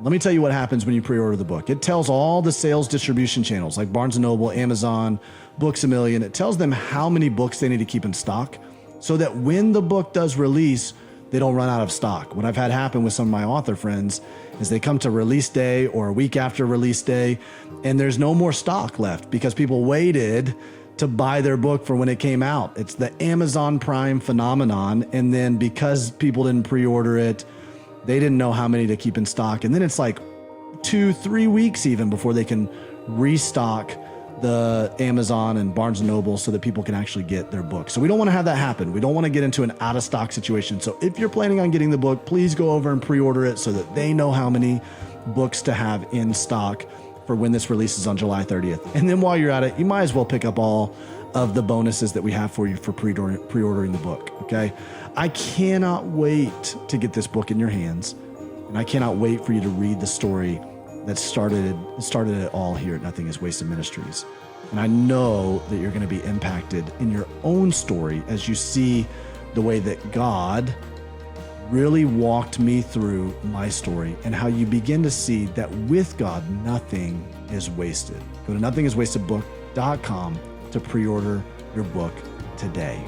Let me tell you what happens when you pre-order the book. It tells all the sales distribution channels like Barnes & Noble, Amazon, Books A Million. It tells them how many books they need to keep in stock so that when the book does release, they don't run out of stock. What I've had happen with some of my author friends is they come to release day or a week after release day, and there's no more stock left because people waited to buy their book for when it came out. It's the Amazon Prime phenomenon. And then because people didn't pre-order it, they didn't know how many to keep in stock. And then it's like 2-3 weeks even before they can restock the Amazon and Barnes & Noble so that people can actually get their book. So we don't want to have that happen. We don't want to get into an out of stock situation. So if you're planning on getting the book, please go over and pre-order it so that they know how many books to have in stock for when this releases on July 30th. And then while you're at it, you might as well pick up all of the bonuses that we have for you for pre-ordering the book, okay? I cannot wait to get this book in your hands, and I cannot wait for you to read the story that started it all here at Nothing is Wasted Ministries. And I know that you're going to be impacted in your own story as you see the way that God really walked me through my story and how you begin to see that with God, nothing is wasted. Go to nothingiswastedbook.com to pre-order your book today.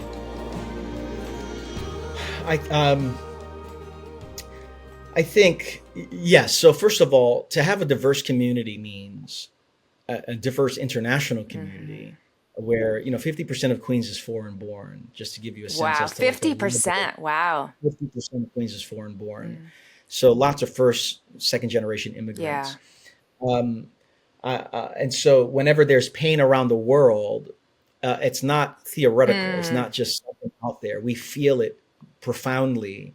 I think, yes. So first of all, to have a diverse community means a diverse international community where, 50% of Queens is foreign born, just to give you a sense. Wow, as to 50%. Wow. 50% of Queens is foreign born. So lots of first, second generation immigrants. And so whenever there's pain around the world, it's not theoretical. It's not just something out there. We feel it profoundly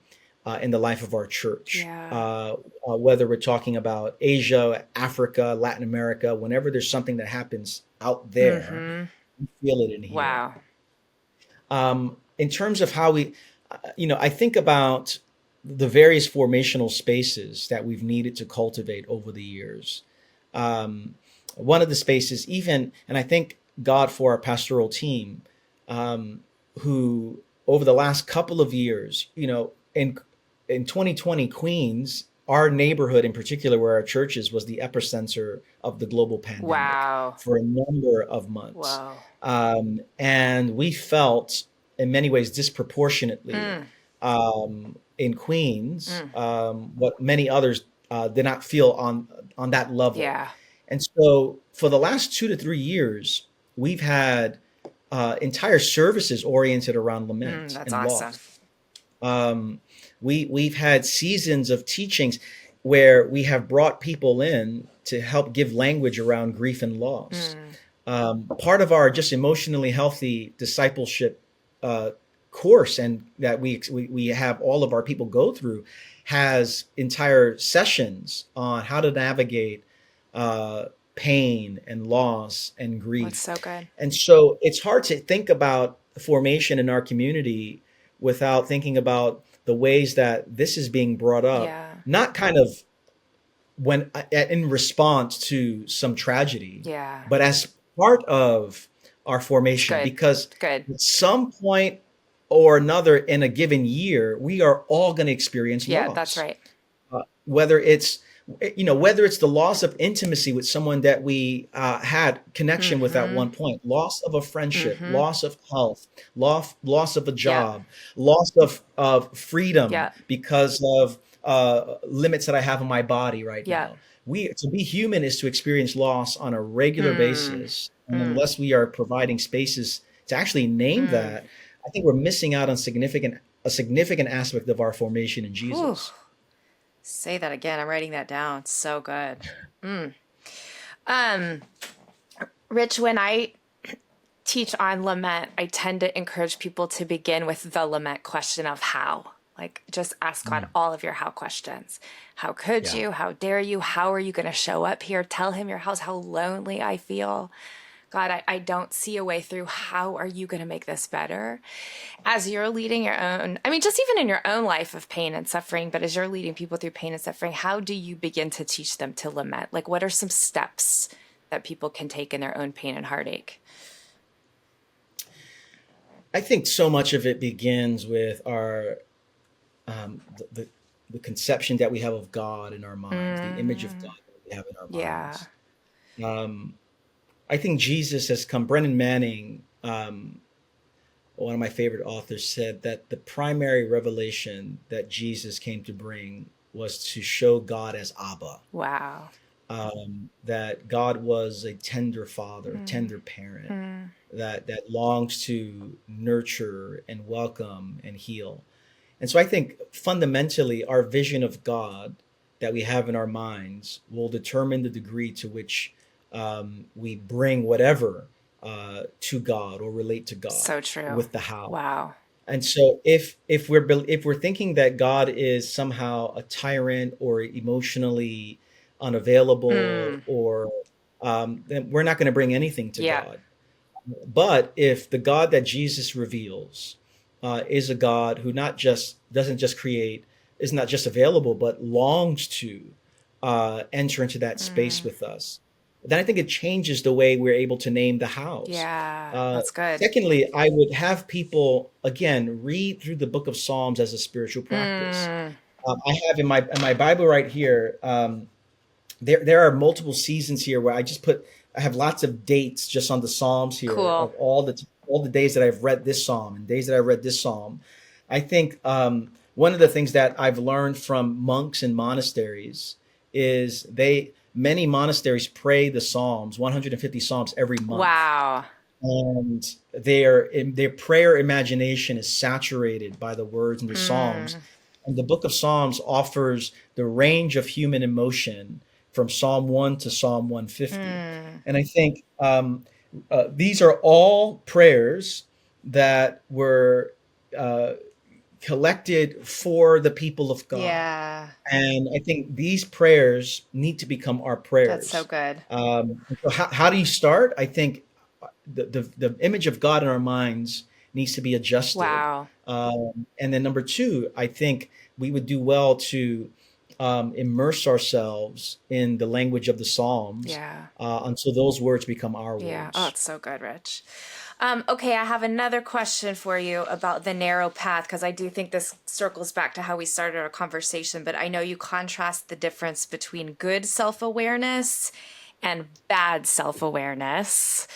in the life of our church. Whether we're talking about Asia, Africa, Latin America, whenever there's something that happens out there, we feel it in here. Wow. In terms of how we, I think about the various formational spaces that we've needed to cultivate over the years. One of the spaces, and I thank God for our pastoral team, who over the last couple of years, in 2020, Queens, our neighborhood in particular, where our church is, was the epicenter of the global pandemic for a number of months. And we felt, in many ways, disproportionately in Queens, what many others did not feel on that level. And so for the last 2 to 3 years, we've had entire services oriented around lament and loss. We've had seasons of teachings where we have brought people in to help give language around grief and loss. Part of our just emotionally healthy discipleship course, and that we have all of our people go through, has entire sessions on how to navigate pain and loss and grief. That's so good. And so it's hard to think about formation in our community without thinking about the ways that this is being brought up, not kind of when in response to some tragedy, but as part of our formation. Because at some point or another in a given year, we are all going to experience loss. Yeah, that's right. Whether it's the loss of intimacy with someone that we had connection with at one point, loss of a friendship, loss of health, loss of a job, loss of freedom because of limits that I have on my body right now. To be human is to experience loss on a regular basis. And unless we are providing spaces to actually name that, I think we're missing out on a significant aspect of our formation in Jesus. Ooh. Say that again. I'm writing that down. It's so good. Rich, when I teach on lament, I tend to encourage people to begin with the lament question of how. Like, just ask God all of your how questions. How could you? How dare you? How are you going to show up here? Tell him your house, how lonely I feel. God, I don't see a way through. How are you going to make this better? As you're leading your own, I mean, just even in your own life of pain and suffering, but as you're leading people through pain and suffering, how do you begin to teach them to lament? Like, what are some steps that people can take in their own pain and heartache? I think so much of it begins with our um, the, the the conception that we have of God in our minds, the image of God that we have in our Yeah. minds. Um, I think Jesus has come. Brennan Manning, one of my favorite authors, said that the primary revelation that Jesus came to bring was to show God as Abba. Wow. That God was a tender father, a tender parent, that longs to nurture and welcome and heal. And so I think fundamentally our vision of God that we have in our minds will determine the degree to which we bring whatever to God or relate to God So true. with the how. Wow. And so if we're thinking that God is somehow a tyrant or emotionally unavailable, or then we're not going to bring anything to Yeah. God. But if the God that Jesus reveals is a God who not just doesn't just create, is not just available, but longs to enter into that space with us, then I think it changes the way we're able to name the house. Yeah. That's good. Secondly, I would have people again read through the book of Psalms as a spiritual practice. I have in my Bible right here. There are multiple seasons here where I have lots of dates just on the Psalms here Cool. of all the days that I've read this psalm and days that I've read this psalm. I think one of the things that I've learned from monks in monasteries is many monasteries pray the Psalms, 150 Psalms every month, Wow. and their prayer imagination is saturated by the words in the Psalms. And the book of Psalms offers the range of human emotion from Psalm 1 to Psalm 150. And I think these are all prayers that were uh, collected for the people of God. Yeah. And I think these prayers need to become our That's so prayers. good. So how do you start? I think the image of God in our minds needs to be adjusted. Wow. And then number two, I think we would do well to immerse ourselves in the language of the Psalms Yeah. until those words become our Yeah. Oh, words. it's so good, Rich. Okay, I have another question for you about the narrow path, because I do think this circles back to how we started our conversation, but I know you contrast the difference between good self-awareness and bad self-awareness.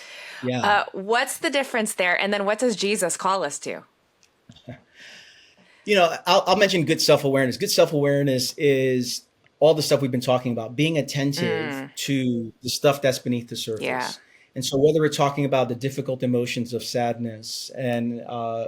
Yeah. What's the difference there? And then what does Jesus call us to? I'll mention good self awareness. Good self awareness is all the stuff we've been talking about, being attentive to the stuff that's beneath the Yeah. surface. And so, whether we're talking about the difficult emotions of sadness and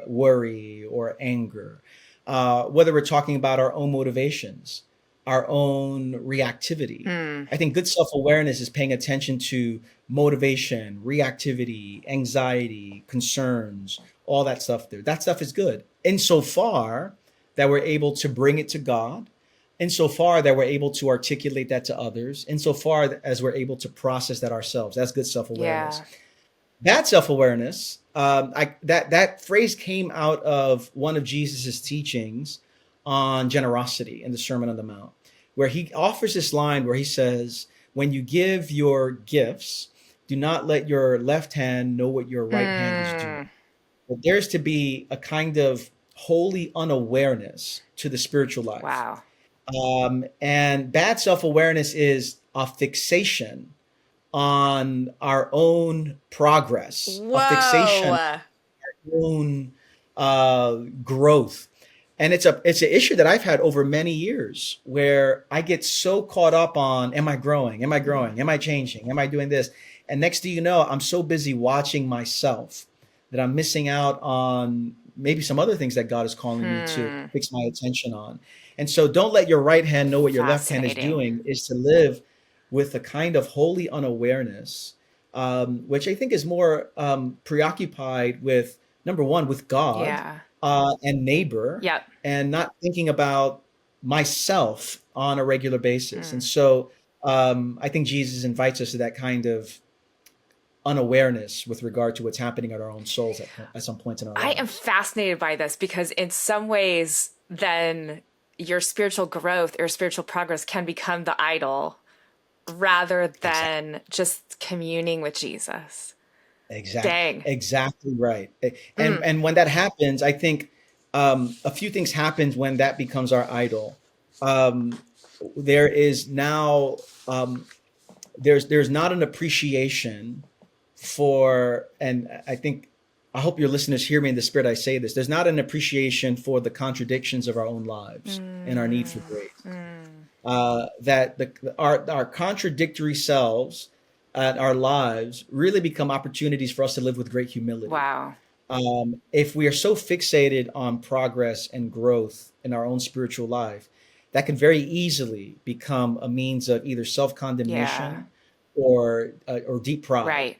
worry or anger, whether we're talking about our own motivations, our own reactivity, I think good self awareness is paying attention to motivation, reactivity, anxiety, concerns, all that stuff there. That stuff is good insofar that we're able to bring it to God, insofar that we're able to articulate that to others, insofar as we're able to process that ourselves. That's good self awareness. Yeah. That self awareness, that phrase came out of one of Jesus's teachings on generosity in the Sermon on the Mount, where he offers this line where he says, "When you give your gifts, do not let your left hand know what your right hand is doing." But there's to be a kind of holy unawareness to the spiritual life. Wow. And bad self awareness is a fixation on our own progress, a fixation Whoa. own growth. And it's an issue that I've had over many years where I get so caught up on, am I growing? Am I growing? Am I changing? Am I doing this? And next thing you know, I'm so busy watching myself that I'm missing out on maybe some other things that God is calling me to fix my attention on. And so don't let your right hand know what your left hand is Fascinating. doing, is to live with a kind of holy unawareness, which I think is more preoccupied with, number one, with God Yeah. and neighbor, Yep. and not thinking about myself on a regular basis. And so I think Jesus invites us to that kind of unawareness with regard to what's happening at our own souls at some points in our I lives. am fascinated by this because in some ways, then your spiritual growth or spiritual progress can become the idol rather than just communing with Jesus. Dang. Exactly right. And when that happens, I think a few things happens when that becomes our idol. There is now there's not an appreciation for, and I hope your listeners hear me in the spirit I say this. There's not an appreciation for the contradictions of our own lives and our need for grace. That our contradictory selves and our lives really become opportunities for us to live with great humility. Wow. If we are so fixated on progress and growth in our own spiritual life, that can very easily become a means of either self-condemnation or deep pride. Right.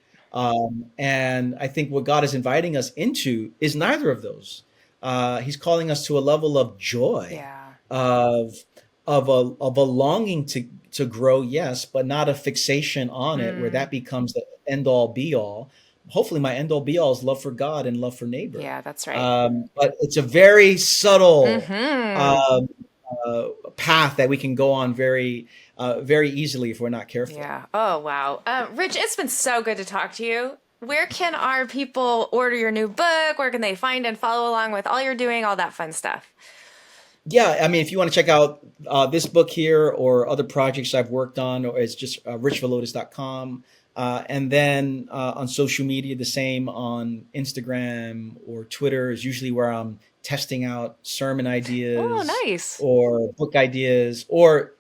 And I think what God is inviting us into is neither of those. He's calling us to a level of joy, of a longing to grow, yes, but not a fixation on it where that becomes the end all be all. Hopefully my end all be all is love for God and love for neighbor. Yeah, that's right. But it's a very subtle path that we can go on very easily if we're not careful. Yeah. Oh, wow. Rich, it's been so good to talk to you. Where can our people order your new book? Where can they find and follow along with all you're doing, all that fun stuff? Yeah, I mean, if you want to check out this book here or other projects I've worked on, or it's just richvillodas.com. And then on social media, the same on Instagram or Twitter is usually where I'm testing out sermon ideas. Oh, nice. Or book ideas, or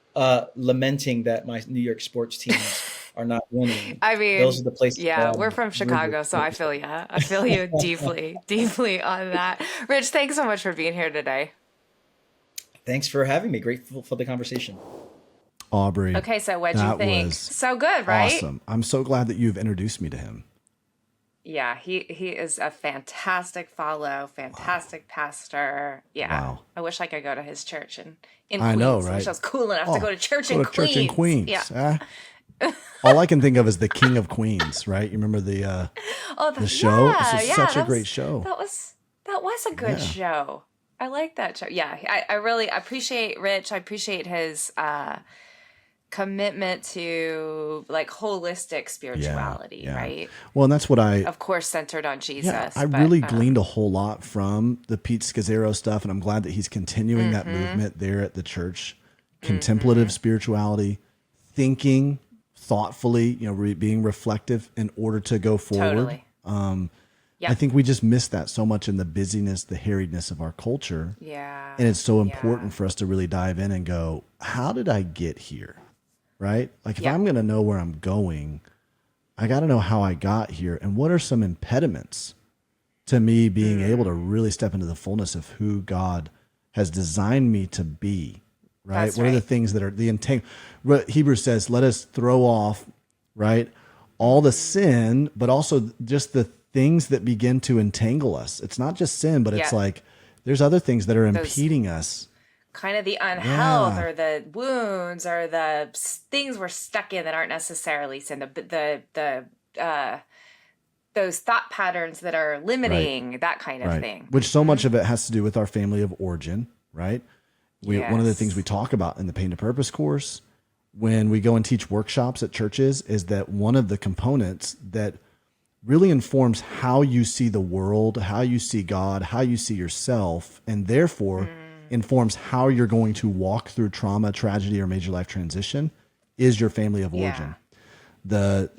lamenting that my New York sports teams are not winning. I mean, those are the places. Yeah, we're from Chicago, so I feel you. I feel you deeply, deeply on that. Rich, thanks so much for being here today. Thanks for having me. Grateful for the conversation. Aubrey. Okay, so what'd you think? So good, right? Awesome. I'm so glad that you've introduced me to him. Yeah, he is a fantastic follow, fantastic pastor. Yeah. Wow. I wish I could go to his church in Queens. I know, right? I wish I was cool enough to go to church in Queens. Church in Queens. Yeah. All I can think of is the King of Queens, right? You remember the show? Yeah, This is such a great show. That was a good show. I like that show. Yeah, I really appreciate Rich. I appreciate his commitment to like holistic spirituality, right? Well, and that's what of course, centered on Jesus. Yeah, I really gleaned a whole lot from the Pete Scazzaro stuff, and I'm glad that he's continuing that movement there at the church. Contemplative spirituality, thinking thoughtfully, being reflective in order to go forward. Totally. I think we just miss that so much in the busyness, the harriedness of our culture. Yeah. And it's so important for us to really dive in and go, how did I get here? Right? Like if I'm going to know where I'm going, I got to know how I got here and what are some impediments to me being able to really step into the fullness of who God has designed me to be. Right? What are the things that are the intent? Hebrews says, let us throw off, right, all the sin, but also just the things that begin to entangle us. It's not just sin, but it's like there's other things that are impeding us. Kind of the unhealth or the wounds or the things we're stuck in that aren't necessarily sin. Those thought patterns that are limiting, that kind of thing. Which so much of it has to do with our family of origin, right? One of the things we talk about in the Pain to Purpose course when we go and teach workshops at churches is that one of the components that really informs how you see the world, how you see God, how you see yourself, and therefore informs how you're going to walk through trauma, tragedy, or major life transition is your family of origin. The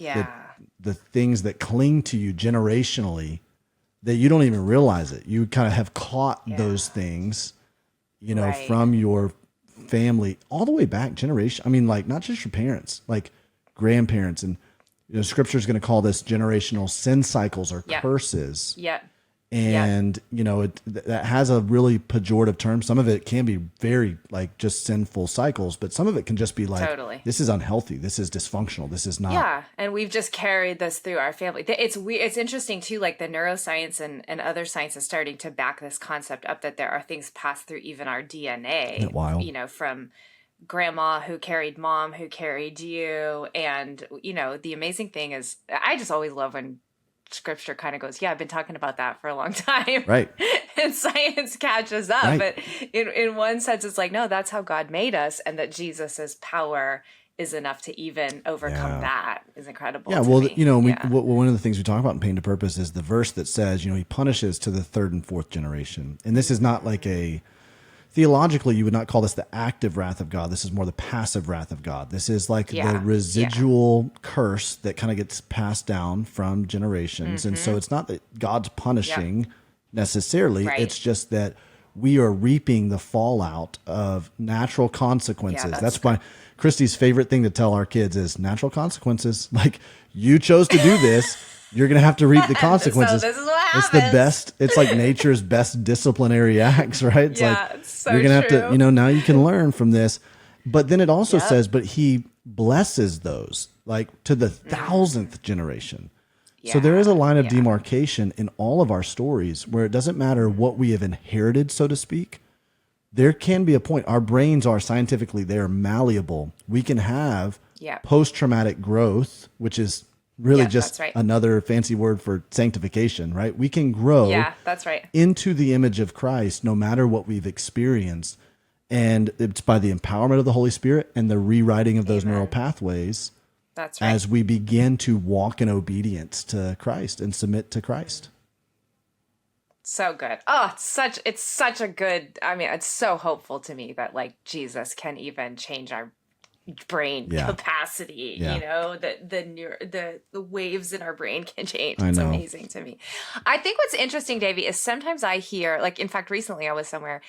things that cling to you generationally that you don't even realize it. You kind of have caught those things, from your family all the way back generation. I mean, like not just your parents, like grandparents, and Scripture is going to call this generational sin cycles or curses. Yeah. And, that has a really pejorative term. Some of it can be very like just sinful cycles, but some of it can just be like, this is unhealthy. This is dysfunctional. This is not. Yeah. And we've just carried this through our family. It's interesting too, like the neuroscience and other science is starting to back this concept up that there are things passed through even our DNA, Isn't that wild? grandma who carried mom who carried you. And, the amazing thing is I just always love when scripture kind of goes, yeah, I've been talking about that for a long time. Right. And science catches up. Right. But in one sense, it's like, no, that's how God made us. And that Jesus's power is enough to even overcome that is incredible. Yeah. Well, one of the things we talk about in Pain to Purpose is the verse that says, he punishes to the third and fourth generation. And this is not like theologically, you would not call this the active wrath of God. This is more the passive wrath of God. This is like the residual curse that kind of gets passed down from generations. And so it's not that God's punishing necessarily. Right. It's just that we are reaping the fallout of natural consequences. That's why Christy's favorite thing to tell our kids is natural consequences. Like, you chose to do this. You're going to have to reap the consequences. So this is what happens. It's the best. It's like nature's best disciplinary acts, right? It's it's so you're going to have to, now you can learn from this. But then it also says, but he blesses those like to the 1,000th generation. So there is a line of demarcation in all of our stories where it doesn't matter what we have inherited, so to speak. There can be a point. Our brains are scientifically, they're malleable. We can have post-traumatic growth, which is really just another fancy word for sanctification, right? We can grow into the image of Christ no matter what we've experienced. And it's by the empowerment of the Holy Spirit and the rewriting of those neural pathways as we begin to walk in obedience to Christ and submit to Christ. So good. Oh, it's such a good, it's so hopeful to me that like Jesus can even change our brain capacity, the waves in our brain can change. It's amazing to me. I think what's interesting, Davey, is sometimes I hear, like, in fact, recently I was somewhere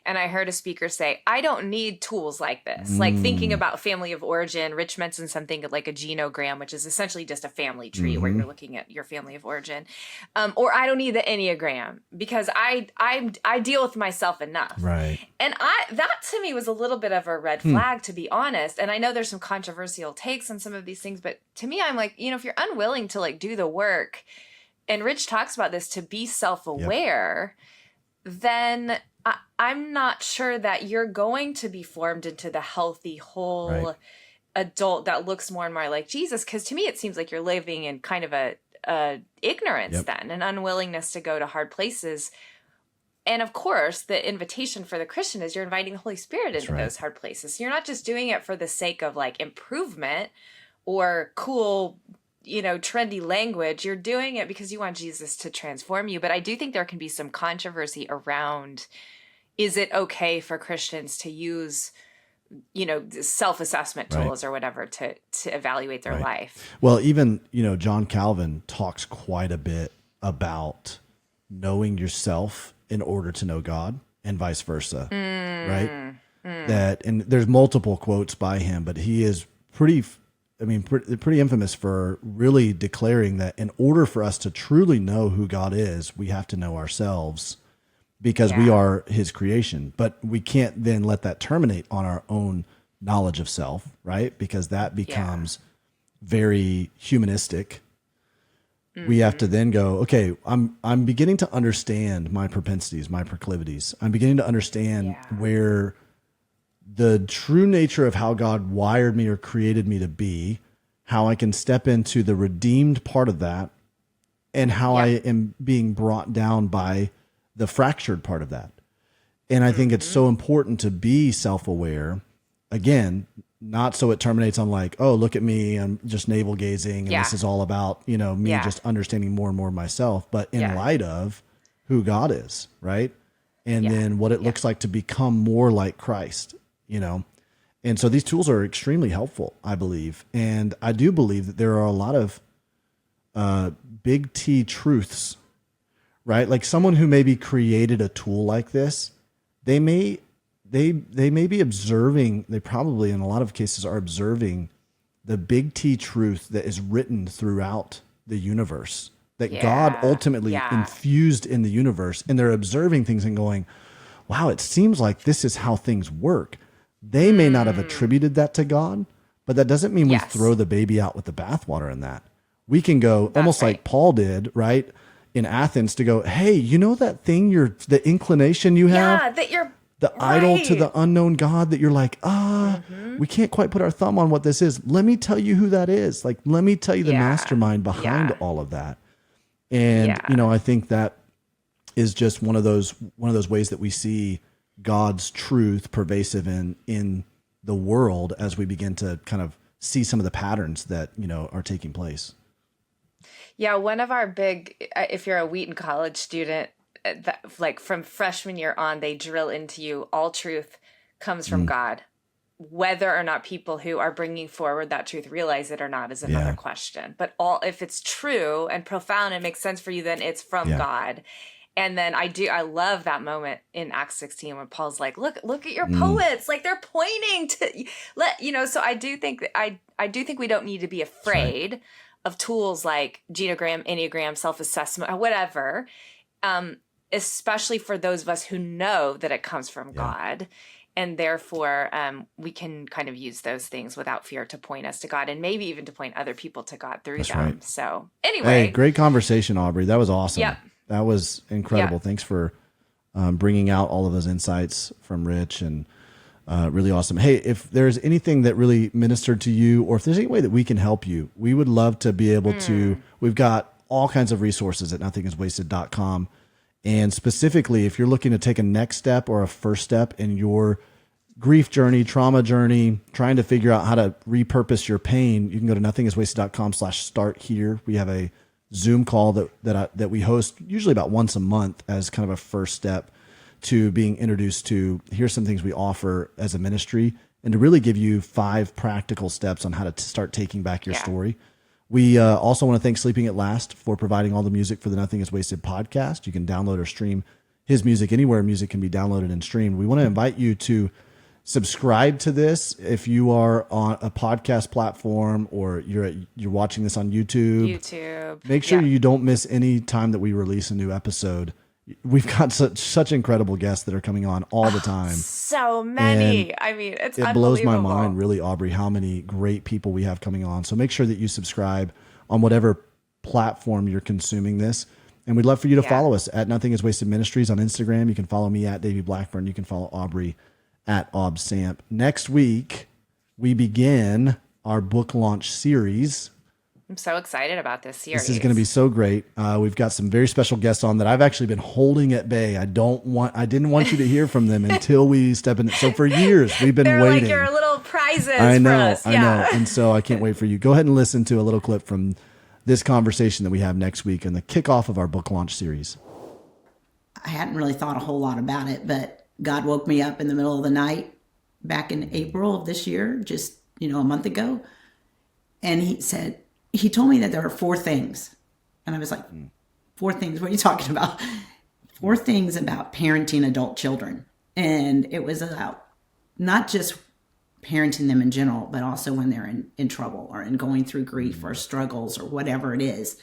and I heard a speaker say, I don't need tools like this. Like thinking about family of origin, Rich mentioned something like a genogram, which is essentially just a family tree where you're looking at your family of origin. Or I don't need the Enneagram because I deal with myself enough. Right. And that to me was a little bit of a red flag, to be honest. And I know there's some controversial takes on some of these things, but to me, I'm like, if you're unwilling to like do the work, and Rich talks about this, to be self-aware, then I'm not sure that you're going to be formed into the healthy, whole adult that looks more and more like Jesus. Because to me, it seems like you're living in kind of a ignorance then, an unwillingness to go to hard places. And of course, the invitation for the Christian is you're inviting the Holy Spirit into those hard places. So you're not just doing it for the sake of like improvement or cool, trendy language. You're doing it because you want Jesus to transform you. But I do think there can be some controversy around, is it okay for Christians to use, self-assessment tools or whatever to evaluate their life? Well, even, John Calvin talks quite a bit about knowing yourself in order to know God and vice versa. Right. That, and there's multiple quotes by him, but he is pretty infamous for really declaring that in order for us to truly know who God is, we have to know ourselves because we are his creation. But we can't then let that terminate on our own knowledge of self, right? Because that becomes very humanistic. We have to then go, okay, I'm beginning to understand my propensities, my proclivities. I'm beginning to understand where the true nature of how God wired me or created me to be, how I can step into the redeemed part of that, and how I am being brought down by the fractured part of that. And I think it's so important to be self-aware. Again, not so it terminates on like, oh, look at me, I'm just navel gazing, and this is all about, me just understanding more and more of myself, but in light of who God is, right? And then what it looks like to become more like Christ, And so these tools are extremely helpful, I believe. And I do believe that there are a lot of big T truths, right? Like someone who maybe created a tool like this, they may be observing, they probably in a lot of cases are observing the big T truth that is written throughout the universe, that God ultimately infused in the universe. And they're observing things and going, wow, it seems like this is how things work. They may not have attributed that to God, but that doesn't mean we throw the baby out with the bathwater in that. We can go almost like Paul did, right? In Athens, to go, hey, that thing, the inclination you have, that you're the idol to the unknown God that you're like, we can't quite put our thumb on what this is. Let me tell you who that is. Like, let me tell you the mastermind behind all of that. And, I think that is just one of those ways that we see God's truth pervasive in the world as we begin to kind of see some of the patterns that, are taking place. Yeah. One of our if you're a Wheaton College student, like from freshman year on, they drill into you, all truth comes from God. Whether or not people who are bringing forward that truth realize it or not is another question. But if it's true and profound and makes sense for you, then it's from God. And then I love that moment in Acts 16 when Paul's like, look at your poets, like they're pointing to so I do think we don't need to be afraid of tools like genogram, enneagram, self-assessment, whatever. Especially for those of us who know that it comes from God. And therefore, we can kind of use those things without fear to point us to God and maybe even to point other people to God through them. Right. So anyway. Hey, great conversation, Aubrey. That was awesome. Yep. That was incredible. Yep. Thanks for bringing out all of those insights from Rich and really awesome. Hey, if there's anything that really ministered to you or if there's any way that we can help you, we would love to be able to. We've got all kinds of resources at nothingiswasted.com. And specifically, if you're looking to take a next step or a first step in your grief journey, trauma journey, trying to figure out how to repurpose your pain, you can go to nothingiswasted.com/start here. We have a Zoom call that we host usually about once a month as kind of a first step to being introduced to here's some things we offer as a ministry and to really give you 5 practical steps on how to start taking back your story. We also want to thank Sleeping at Last for providing all the music for the Nothing is Wasted podcast. You can download or stream his music anywhere music can be downloaded and streamed. We want to invite you to subscribe to this if you are on a podcast platform or you're watching this on YouTube. Make sure you don't miss any time that we release a new episode. We've got such incredible guests that are coming on all the time. So many. And I mean, it blows my mind, really, Aubrey, how many great people we have coming on. So make sure that you subscribe on whatever platform you're consuming this. And we'd love for you to follow us at Nothing is Wasted Ministries on Instagram. You can follow me at Davey Blackburn. You can follow Aubrey at ObSamp. Next week, we begin our book launch series. I'm so excited about this series. This is going to be so great. We've got some very special guests on that I've actually been holding at bay. I didn't want you to hear from them until we step in. So for years, we've been waiting. Like your little prizes I know, for us. I know. And so I can't wait for you. Go ahead and listen to a little clip from this conversation that we have next week and the kickoff of our book launch series. I hadn't really thought a whole lot about it, but God woke me up in the middle of the night back in April of this year, just, a month ago. And he told me that there are 4 things. And I was like, 4 things? What are you talking about? 4 things about parenting adult children. And it was about not just parenting them in general, but also when they're in trouble or in going through grief or struggles or whatever it is.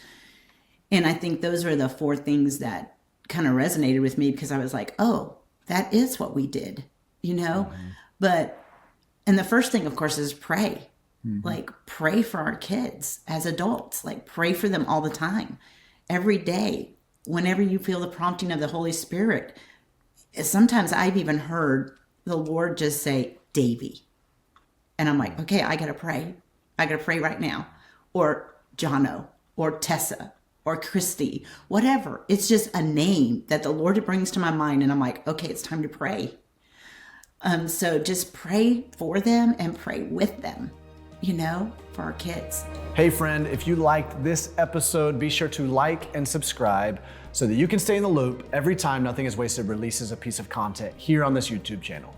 And I think those are the 4 things that kind of resonated with me because I was like, oh, that is what we did, But, and the first thing, of course, is pray. Like, pray for our kids as adults. Like, pray for them all the time, every day, whenever you feel the prompting of the Holy Spirit. Sometimes I've even heard the Lord just say, Davy. And I'm like, okay, I got to pray. I got to pray right now. Or Jono, or Tessa, or Christy, whatever. It's just a name that the Lord brings to my mind. And I'm like, okay, it's time to pray. So just pray for them and pray with them. For our kids. Hey friend, if you liked this episode, be sure to like and subscribe so that you can stay in the loop every time Nothing is Wasted releases a piece of content here on this YouTube channel.